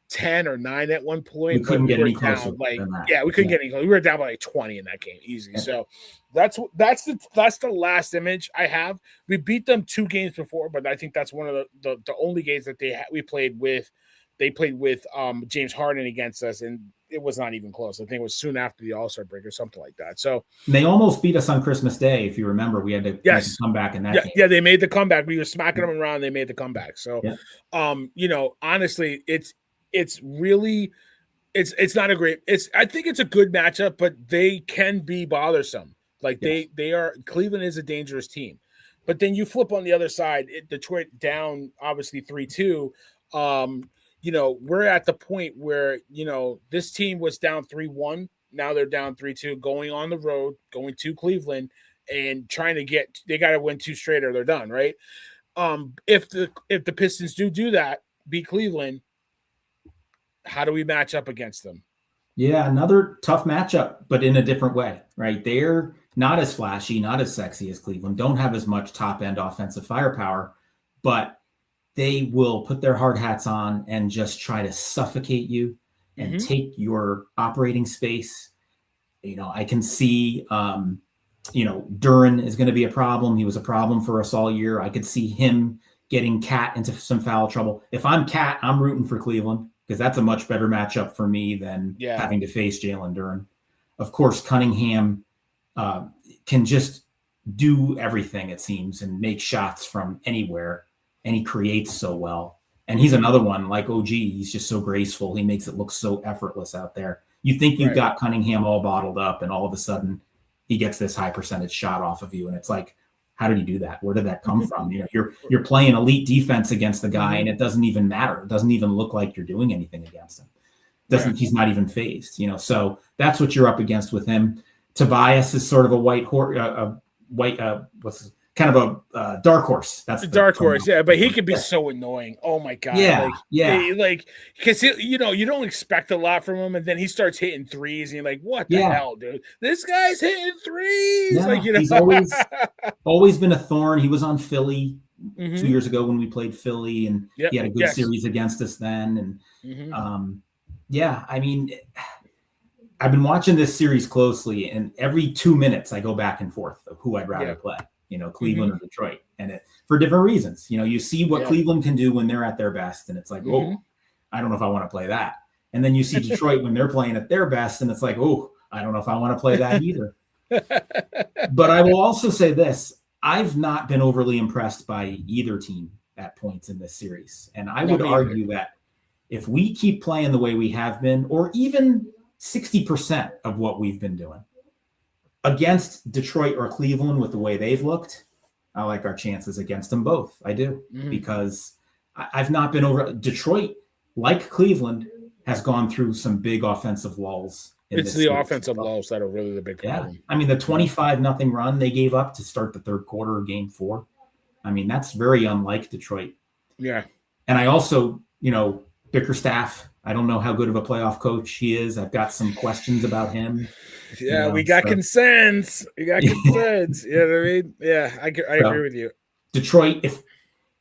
10 or 9 at one We point, but couldn't we get were any closer down like than that. we couldn't get any closer. We were down by like 20 in that game easy. Yeah. So that's the last image I have. We beat them 2 games before, but I think that's one of the only games that we played with. They played with James Harden against us, and it was not even close. I think it was soon after the All-Star break or something like that. So they almost beat us on Christmas Day, if you remember. We had to make a comeback in that game. Yeah, they made the comeback. We were smacking them around. They made the comeback. So, yeah. Honestly, it's really it's not a great. I think it's a good matchup, but they can be bothersome. Like they are. Cleveland is a dangerous team, but then you flip on the other side. Detroit down obviously 3-2. We're at the point where this team was down 3-1. Now they're down 3-2, going on the road, going to Cleveland, and trying to get. They got to win 2 straight or they're done, right? If the Pistons do that, beat Cleveland, how do we match up against them? Yeah, another tough matchup, but in a different way, right? They're not as flashy, not as sexy as Cleveland, don't have as much top-end offensive firepower, but they will put their hard hats on and just try to suffocate you and take your operating space. I can see, Duren is going to be a problem. He was a problem for us all year. I could see him getting Cat into some foul trouble. If I'm Cat, I'm rooting for Cleveland because that's a much better matchup for me than having to face Jalen Duren. Of course, Cunningham can just do everything, it seems, and make shots from anywhere, and he creates so well. And he's another one, like OG, he's just so graceful. He makes it look so effortless out there. You think you've got Cunningham all bottled up, and all of a sudden he gets this high percentage shot off of you, and it's like, how did he do that? Where did that come from? You're playing elite defense against the guy, and it doesn't even matter. It doesn't even look like you're doing anything against him. He's not even phased, So that's what you're up against with him. Tobias is sort of a white horse, kind of a dark horse. That's the dark horse, but he can be so annoying. Oh my god, because you don't expect a lot from him, and then he starts hitting threes, and you're like, "What the hell, dude? This guy's hitting threes!" Yeah, he's always been a thorn. He was on Philly 2 years ago when we played Philly, and he had a good series against us then. And I mean, I've been watching this series closely, and every 2 minutes I go back and forth of who I'd rather play. Cleveland or Detroit, and for different reasons. You see what Cleveland can do when they're at their best, and it's like, oh, I don't know if I want to play that. And then you see Detroit when they're playing at their best, and it's like, oh, I don't know if I want to play that either. But I will also say this: I've not been overly impressed by either team at points in this series, and I would argue that if we keep playing the way we have been, or even 60% of what we've been doing, against Detroit or Cleveland with the way they've looked, I like our chances against them both. I do, because I've not been over. Detroit, like Cleveland, has gone through some big offensive lulls. It's the offensive lulls that are really the big problem. Yeah. I mean, the 25-0 run they gave up to start the third quarter of Game 4. I mean, that's very unlike Detroit. Yeah. And I also, Bickerstaff, I don't know how good of a playoff coach he is. I've got some questions about him. Yeah, we got concerns. You know what I mean? Yeah, I agree with you. Detroit,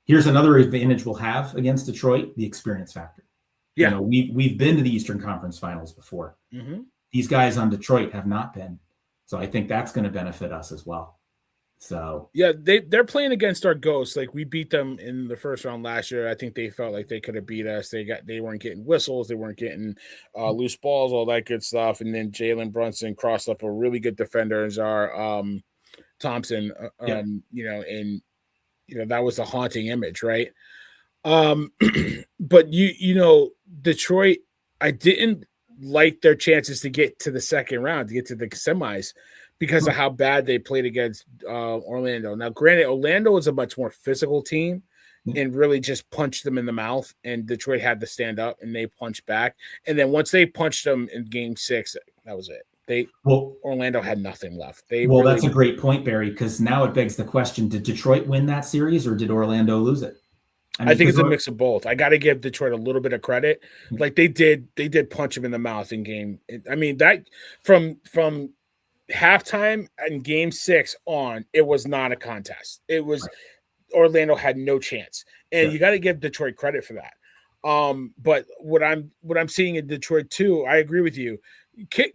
here's another advantage we'll have against Detroit, the experience factor. Yeah. We've been to the Eastern Conference Finals before. These guys on Detroit have not been. So I think that's going to benefit us as well. So yeah, they're playing against our ghosts. Like, we beat them in the first round last year. I think they felt like they could have beat us. They weren't getting whistles, they weren't getting loose balls, all that good stuff. And then Jalen Brunson crossed up a really good defender, Czar Thompson. And that was a haunting image, right? But Detroit, I didn't like their chances to get to the second round, to get to the semis, because of how bad they played against Orlando. Now, granted, Orlando is a much more physical team and really just punched them in the mouth, and Detroit had to stand up, and they punched back. And then once they punched them in Game 6, that was it. Orlando had nothing left. That's a great point, Barry, because now it begs the question, did Detroit win that series or did Orlando lose it? I think it's a mix of both. I got to give Detroit a little bit of credit. Like, they did punch him in the mouth in game. I mean, that from halftime in game 6 on, it was not a contest. It was Orlando had no chance. And Sure. you got to give Detroit credit for that. But what I'm seeing in Detroit too, I agree with you.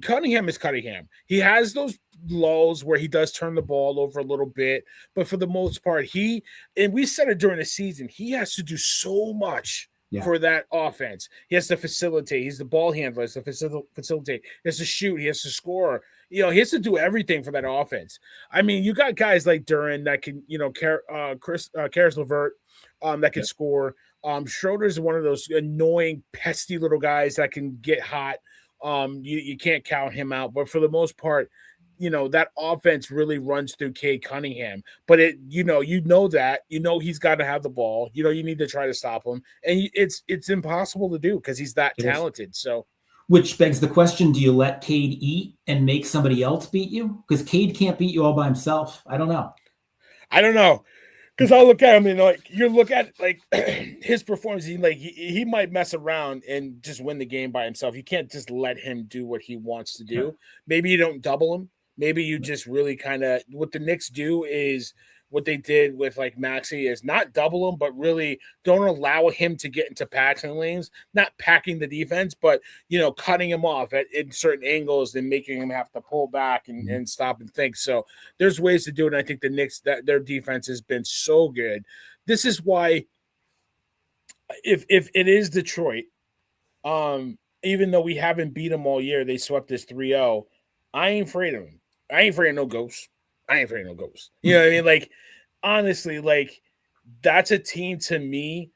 Cunningham is Cunningham. He has those lulls where he does turn the ball over a little bit, but for the most part, and we said it during the season, he has to do so much Yeah. for that offense. He has to facilitate. He's the ball handler. He has to facilitate. He has to shoot. He has to score. He has to do everything for that offense. I mean, you got guys like Duran that can, Karis LeVert, that can Yeah. score. Schroeder's one of those annoying, pesty little guys that can get hot. You can't count him out, but for the most part, that offense really runs through Cade Cunningham. But that he's got to have the ball. You need to try to stop him, and it's impossible to do because he's that It is. talented. So, which begs the question: do you let Cade eat and make somebody else beat you? Because Cade can't beat you all by himself. I don't know. I don't know. Because I look at him and you look at his performance, he might mess around and just win the game by himself. You can't just let him do what he wants to do. Sure. Maybe you don't double him. Maybe you just really kind of what the Knicks do is what they did with Maxey is not double him, but really don't allow him to get into passing lanes, not packing the defense, but cutting him off in certain angles and making him have to pull back and stop and think. So there's ways to do it. And I think the Knicks, that their defense has been so good. This is why if it is Detroit, even though we haven't beat them all year, they swept us 3-0. I ain't afraid of them. I ain't afraid of no ghosts. I ain't afraid of no ghosts. You know what I mean? Honestly, that's a team to me.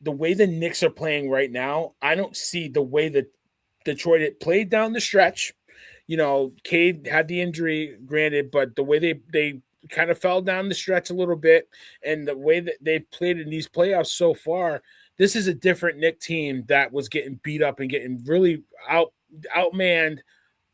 The way the Knicks are playing right now, I don't see the way that Detroit had played down the stretch. Cade had the injury, granted, but the way they kind of fell down the stretch a little bit, and the way that they've played in these playoffs so far, this is a different Knick team that was getting beat up and getting really outmanned,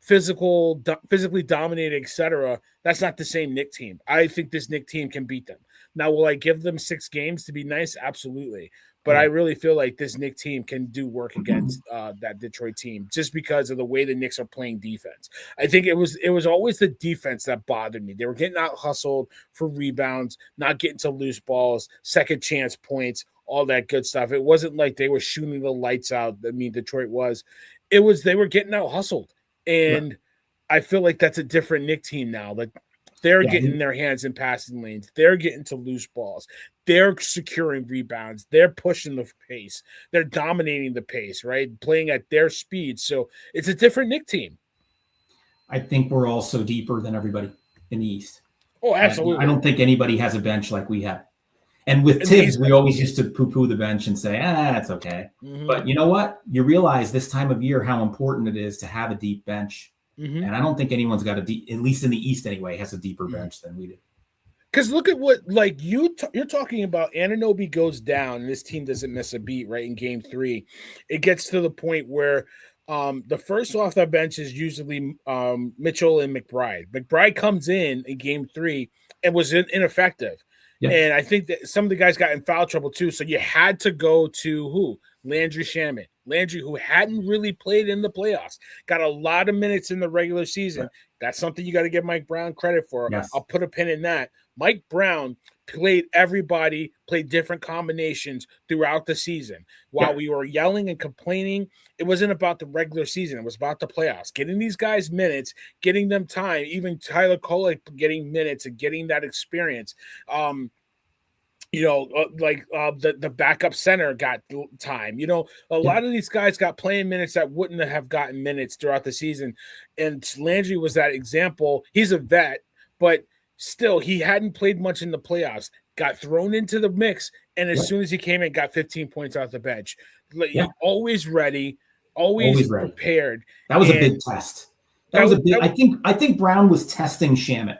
physically dominated, etc. That's not the same Knick team. I think this Knick team can beat them. Now, will I give them 6 games to be nice? Absolutely. But I really feel like this Knick team can do work against that Detroit team just because of the way the Knicks are playing defense. I think it was always the defense that bothered me. They were getting out hustled for rebounds, not getting to loose balls, second chance points, all that good stuff. It wasn't like they were shooting the lights out. I mean, Detroit was. It was they were getting out hustled. And I feel like that's a different Knick team now. Like they're getting their hands in passing lanes. They're getting to loose balls. They're securing rebounds. They're pushing the pace. They're dominating the pace, right? Playing at their speed. So it's a different Knick team. I think we're also deeper than everybody in the East. Oh, absolutely. I don't think anybody has a bench like we have. And with Tibbs, we always used to poo-poo the bench and say, it's okay. Mm-hmm. But you know what? You realize this time of year how important it is to have a deep bench. Mm-hmm. And I don't think anyone's got at least in the East anyway, has a deeper bench than we do. Because look at what, you're talking about. Anunoby goes down, and this team doesn't miss a beat, right, in Game 3. It gets to the point where the first off the bench is usually Mitchell and McBride. McBride comes in Game 3 and was ineffective. Yeah. And I think that some of the guys got in foul trouble too. So you had to go to who? Landry Shamet. Landry, who hadn't really played in the playoffs, got a lot of minutes in the regular season. Right. That's something you got to give Mike Brown credit for. Yes. I'll put a pin in that. Mike Brown played everybody, played different combinations throughout the season. While we were yelling and complaining, it wasn't about the regular season. It was about the playoffs. Getting these guys minutes, getting them time, even Tyler Kolek getting minutes and getting that experience. The backup center got time. A lot of these guys got playing minutes that wouldn't have gotten minutes throughout the season. And Landry was that example. He's a vet, but still, he hadn't played much in the playoffs, got thrown into the mix, and as soon as he came in, got 15 points off the bench. Always ready, always prepared. That was a big test. I think Brown was testing Shamet.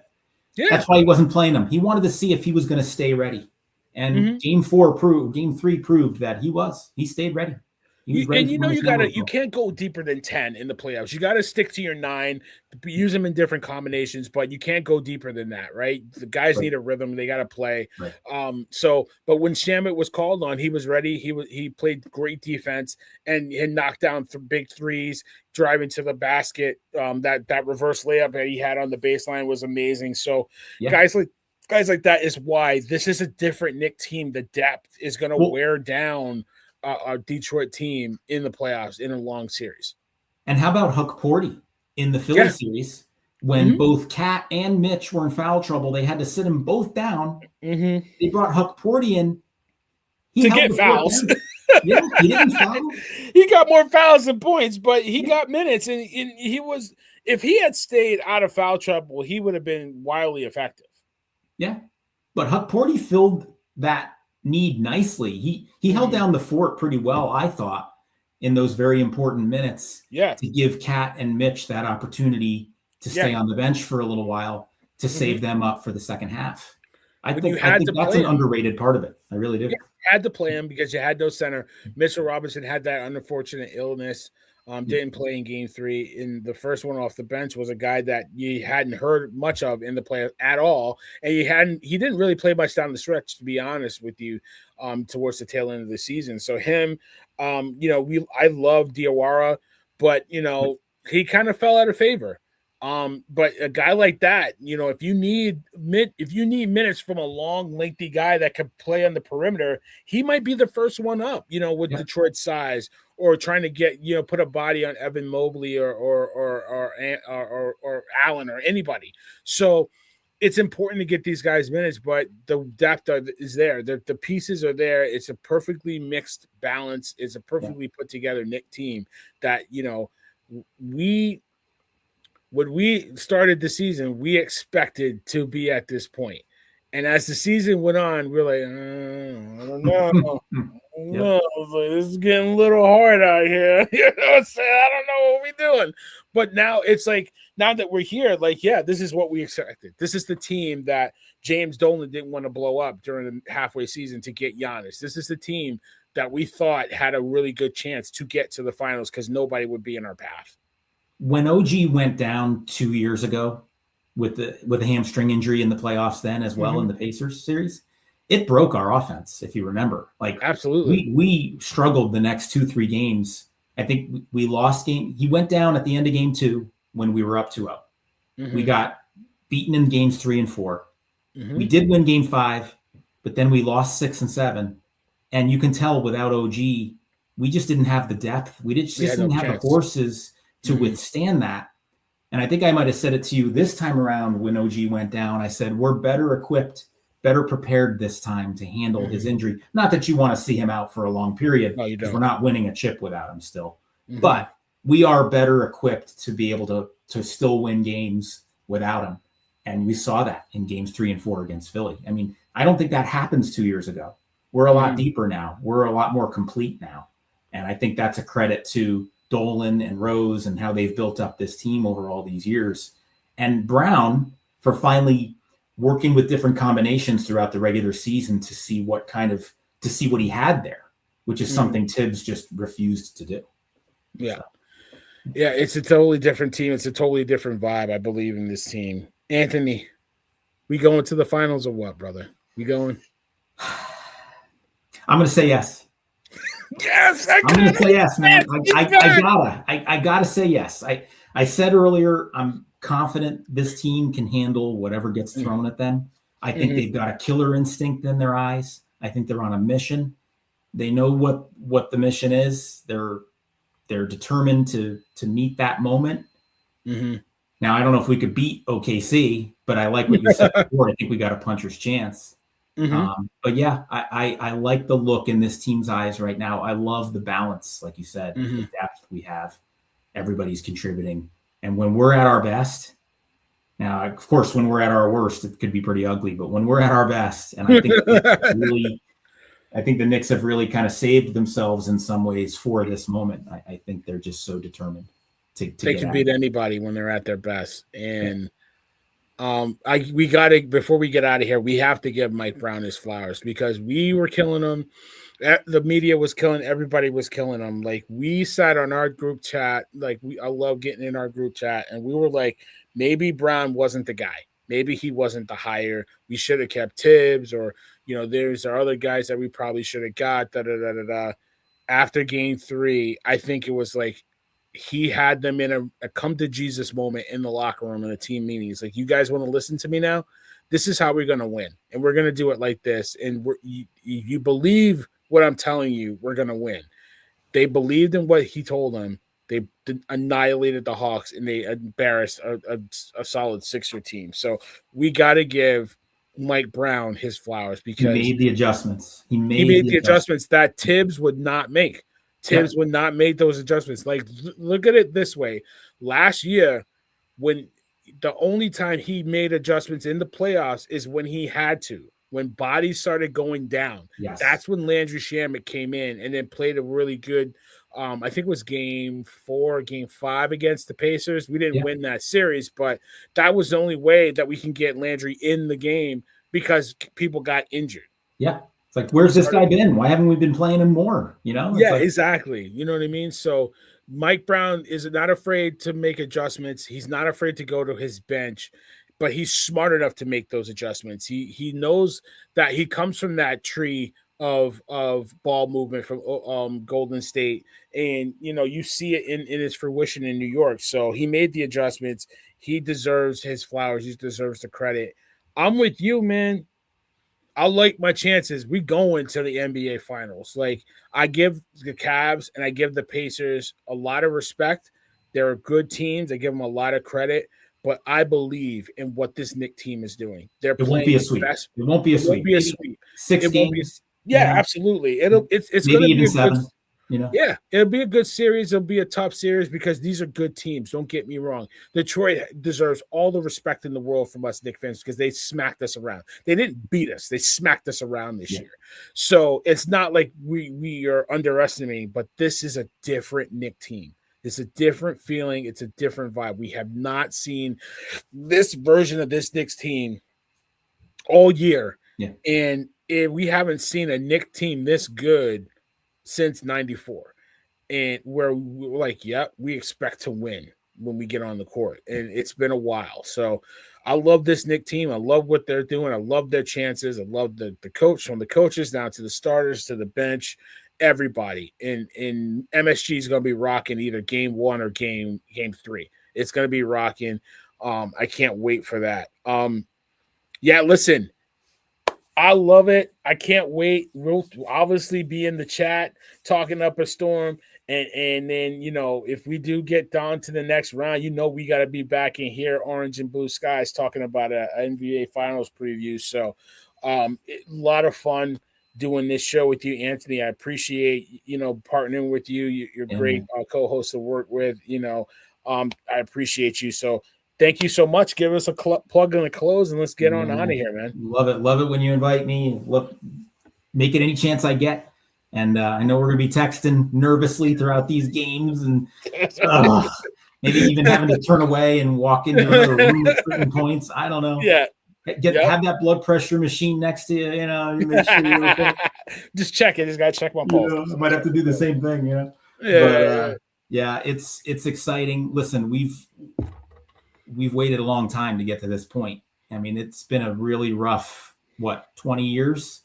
Yeah. That's why he wasn't playing him. He wanted to see if he was going to stay ready. And Game 3 proved that he stayed ready. He was ready for him to You can't go deeper than 10 in the playoffs. You got to stick to your 9, use them in different combinations, but you can't go deeper than that, right? The guys need a rhythm, they got to play. Right. But when Shamit was called on, he was ready. He played great defense and knocked down big threes, driving to the basket. That reverse layup that he had on the baseline was amazing. So guys like that is why this is a different Knicks team. The depth is going to wear down a Detroit team in the playoffs in a long series. And how about Huck Porty in the Philly series when both Cat and Mitch were in foul trouble? They had to sit them both down. They brought Huck Porty in. To get fouls. Yeah, he didn't foul. He got more fouls than points, but he got minutes, and he was. If he had stayed out of foul trouble, he would have been wildly effective. Yeah, but Huck Porty filled that need nicely. He held down the fort pretty well, I thought, in those very important minutes. Yeah, to give Cat and Mitch that opportunity to stay on the bench for a little while to save them up for the second half. I think that's an underrated part of it. I really do. You had to play him because you had no center. Mitchell Robinson had that unfortunate illness. Didn't play in game 3. And the first one off the bench was a guy that you hadn't heard much of in the play at all. And he didn't really play much down the stretch, to be honest with you, towards the tail end of the season. So him, I love Diawara, but he kind of fell out of favor. But a guy like that, if you need minutes from a long, lengthy guy that can play on the perimeter, he might be the first one up, with Detroit's size, or trying to get, put a body on Evan Mobley or Allen or anybody. So it's important to get these guys minutes, but the depth is there. The pieces are there. It's a perfectly mixed balance. It's a perfectly put together Knicks team that, when we started the season, we expected to be at this point. And as the season went on, we're like, I don't know. This is getting a little hard out here. You know what I'm saying? I don't know what we're doing. But now it's like, now that we're here, this is what we expected. This is the team that James Dolan didn't want to blow up during the halfway season to get Giannis. This is the team that we thought had a really good chance to get to the finals because nobody would be in our path. When OG went down 2 years ago with a hamstring injury in the playoffs then as well in the Pacers series, it broke our offense, if you remember. Absolutely. We struggled the next 2-3 games. I think we lost game. He went down at the end of game 2 when we were up 2-0. We got beaten in games 3 and 4. We did win game 5, but then we lost 6 and 7. And you can tell without OG, we just didn't have the depth. We didn't have the horses to withstand that. And I think I might have said it to you this time around when OG went down. I said, we're better equipped, better prepared this time to handle his injury. Not that you want to see him out for a long period, because we're not winning a chip without him still. But we are better equipped to be able to still win games without him. And we saw that in games 3 and 4 against Philly. I mean, I don't think that happens 2 years ago. We're a lot deeper now. We're a lot more complete now. And I think that's a credit to Dolan and Rose and how they've built up this team over all these years. And Brown for finally working with different combinations throughout the regular season to see what he had there, which is something Tibbs just refused to do. Yeah. So. Yeah, it's a totally different team. It's a totally different vibe, I believe, in this team. Anthony, we going to the finals or what, brother? We going? I'm going to say yes. Yes, I'm going to say yes, man. I gotta say yes. I said earlier, I'm confident this team can handle whatever gets thrown at them. I think they've got a killer instinct in their eyes. I think they're on a mission. They know what the mission is. They're determined to meet that moment. Now, I don't know if we could beat OKC, but I like what you said before. I think we got a puncher's chance. But yeah, I like the look in this team's eyes right now. I love the balance, like you said, the depth we have. Everybody's contributing. And when we're at our best, now, of course, when we're at our worst, it could be pretty ugly, but when we're at our best, and I think the Knicks have really kind of saved themselves in some ways for this moment. I think they're just so determined to they can beat anybody when they're at their best. And we got to, before we get out of here, we have to give Mike Brown his flowers because we were killing him The media was killing. Everybody was killing them. Like we sat on our group chat. I love getting in our group chat, and we were like, maybe Brown wasn't the guy. Maybe he wasn't the hire. We should have kept Tibbs, or there's our other guys that we probably should have got. Da da da da da. After game three, I think it was like he had them in a come to Jesus moment in the locker room in the team meeting. He's like, you guys want to listen to me now? This is how we're going to win. And we're going to do it like this. And you believe what I'm telling you, we're going to win. They believed in what he told them. They annihilated the Hawks and they embarrassed a solid Sixer team. So we got to give Mike Brown his flowers He because made the adjustments. he made the adjustments that Tibbs would not make. Tibbs Yep. would not make those adjustments. Like, look at it this way. Last year, when the only time he made adjustments in the playoffs is when he had to. When bodies started going down, Yes. That's when Landry Shamet came in and then played a really good. I think it was game 4, game 5 against the Pacers. We didn't win that series, but that was the only way that we can get Landry in the game because people got injured. Yeah. It's like, where's this guy been? Why haven't we been playing him more? Yeah, exactly. You know what I mean? So Mike Brown is not afraid to make adjustments. He's not afraid to go to his bench, but he's smart enough to make those adjustments. He knows that he comes from that tree of ball movement from Golden State, and you see it in its fruition in New York. So he made the adjustments. He deserves his flowers. He deserves the credit. I'm with you, man. I like my chances. We going to the NBA Finals. Like, I give the Cavs and I give the Pacers a lot of respect. They're good teams. I give them a lot of credit, but I believe in what this Knicks team is doing. They're it playing won't be a sweep. best. It won't be a It won't sweep. be a sweep. 6 It won't be. games. Yeah, absolutely. It's maybe going to even be a 7. good. Yeah, it'll be a good series. It'll be a tough series because these are good teams. Don't get me wrong. Detroit deserves all the respect in the world from us Knicks fans because they smacked us around. They didn't beat us. They smacked us around this year. So it's not like we are underestimating, but this is a different Knicks team. It's a different feeling. It's a different vibe. We have not seen this version of this Knicks team all year. Yeah. And we haven't seen a Knicks team this good since 94, and where we're like, we expect to win when we get on the court, and it's been a while. So I love this Knicks team. I love what they're doing. I love their chances. I love the coach, from the coaches down to the starters to the bench, everybody. And MSG is going to be rocking either game 1 or game 3. It's going to be rocking. I can't wait for that. Listen, I love it. I can't wait. We'll obviously be in the chat talking up a storm. And then, if we do get down to the next round, we got to be back in here, Orange and Blue Skies, talking about a NBA Finals preview. So a lot of fun doing this show with you, Anthony. I appreciate, partnering with you. You're great co-host to work with. I appreciate you. So thank you so much. Give us a plug and a close, and let's get on out of here, man. Love it when you invite me. Make it any chance I get. And I know we're going to be texting nervously throughout these games, and maybe even having to turn away and walk into another room at certain points. I don't know. Yeah. Have that blood pressure machine next to you. Make sure you're okay. Just check it. Just got to check my pulse. I might have to do the same thing. Yeah. But it's exciting. Listen, we've waited a long time to get to this point. I mean, it's been a really rough, 20 years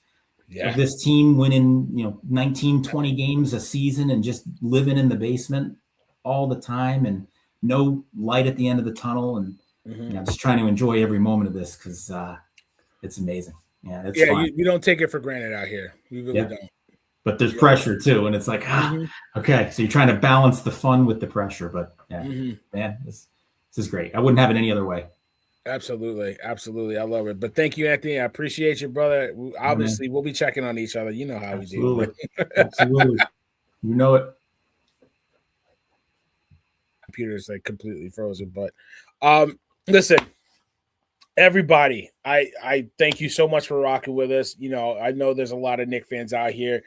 of this team winning, 19, 20 games a season and just living in the basement all the time and no light at the end of the tunnel. And just trying to enjoy every moment of this because it's amazing. Yeah, it's fun. You don't take it for granted out here. You really don't. But there's pressure too. And it's like, okay. So you're trying to balance the fun with the pressure. But man, this is great. I wouldn't have it any other way. Absolutely. I love it. But thank you, Anthony. I appreciate you, brother. Obviously, we'll be checking on each other. You know how we do. Absolutely. You know it. Computer's like completely frozen. But listen, everybody, I thank you so much for rocking with us. I know there's a lot of Knicks fans out here.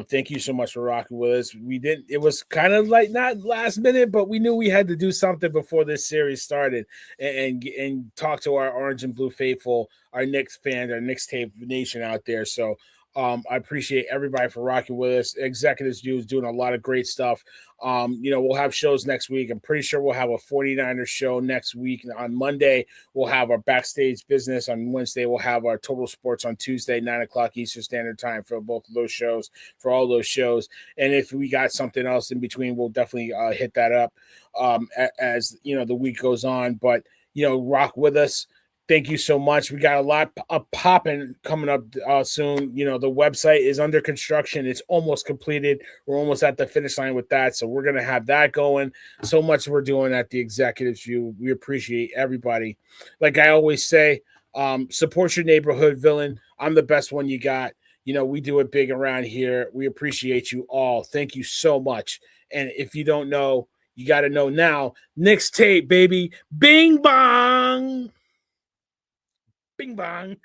Thank you so much for rocking with us. It was kind of like not last minute, but we knew we had to do something before this series started and talk to our Orange and Blue faithful, our Knicks fans, our Knicks tape nation out there. So I appreciate everybody for rocking with us. Executives View is doing a lot of great stuff. We'll have shows next week. I'm pretty sure we'll have a 49ers show next week. On Monday, we'll have our backstage business. On Wednesday, we'll have our total sports on Tuesday, 9 o'clock Eastern Standard Time for both of those shows, for all those shows. And if we got something else in between, we'll definitely hit that up as the week goes on. But rock with us. Thank you so much. We got a lot popping coming up soon. The website is under construction. It's almost completed. We're almost at the finish line with that. So we're going to have that going. So much we're doing at the Executives View. We appreciate everybody. Like I always say, support your neighborhood villain. I'm the best one you got. We do it big around here. We appreciate you all. Thank you so much. And if you don't know, you got to know now. Knicks tape, baby. Bing bong. Bing bong.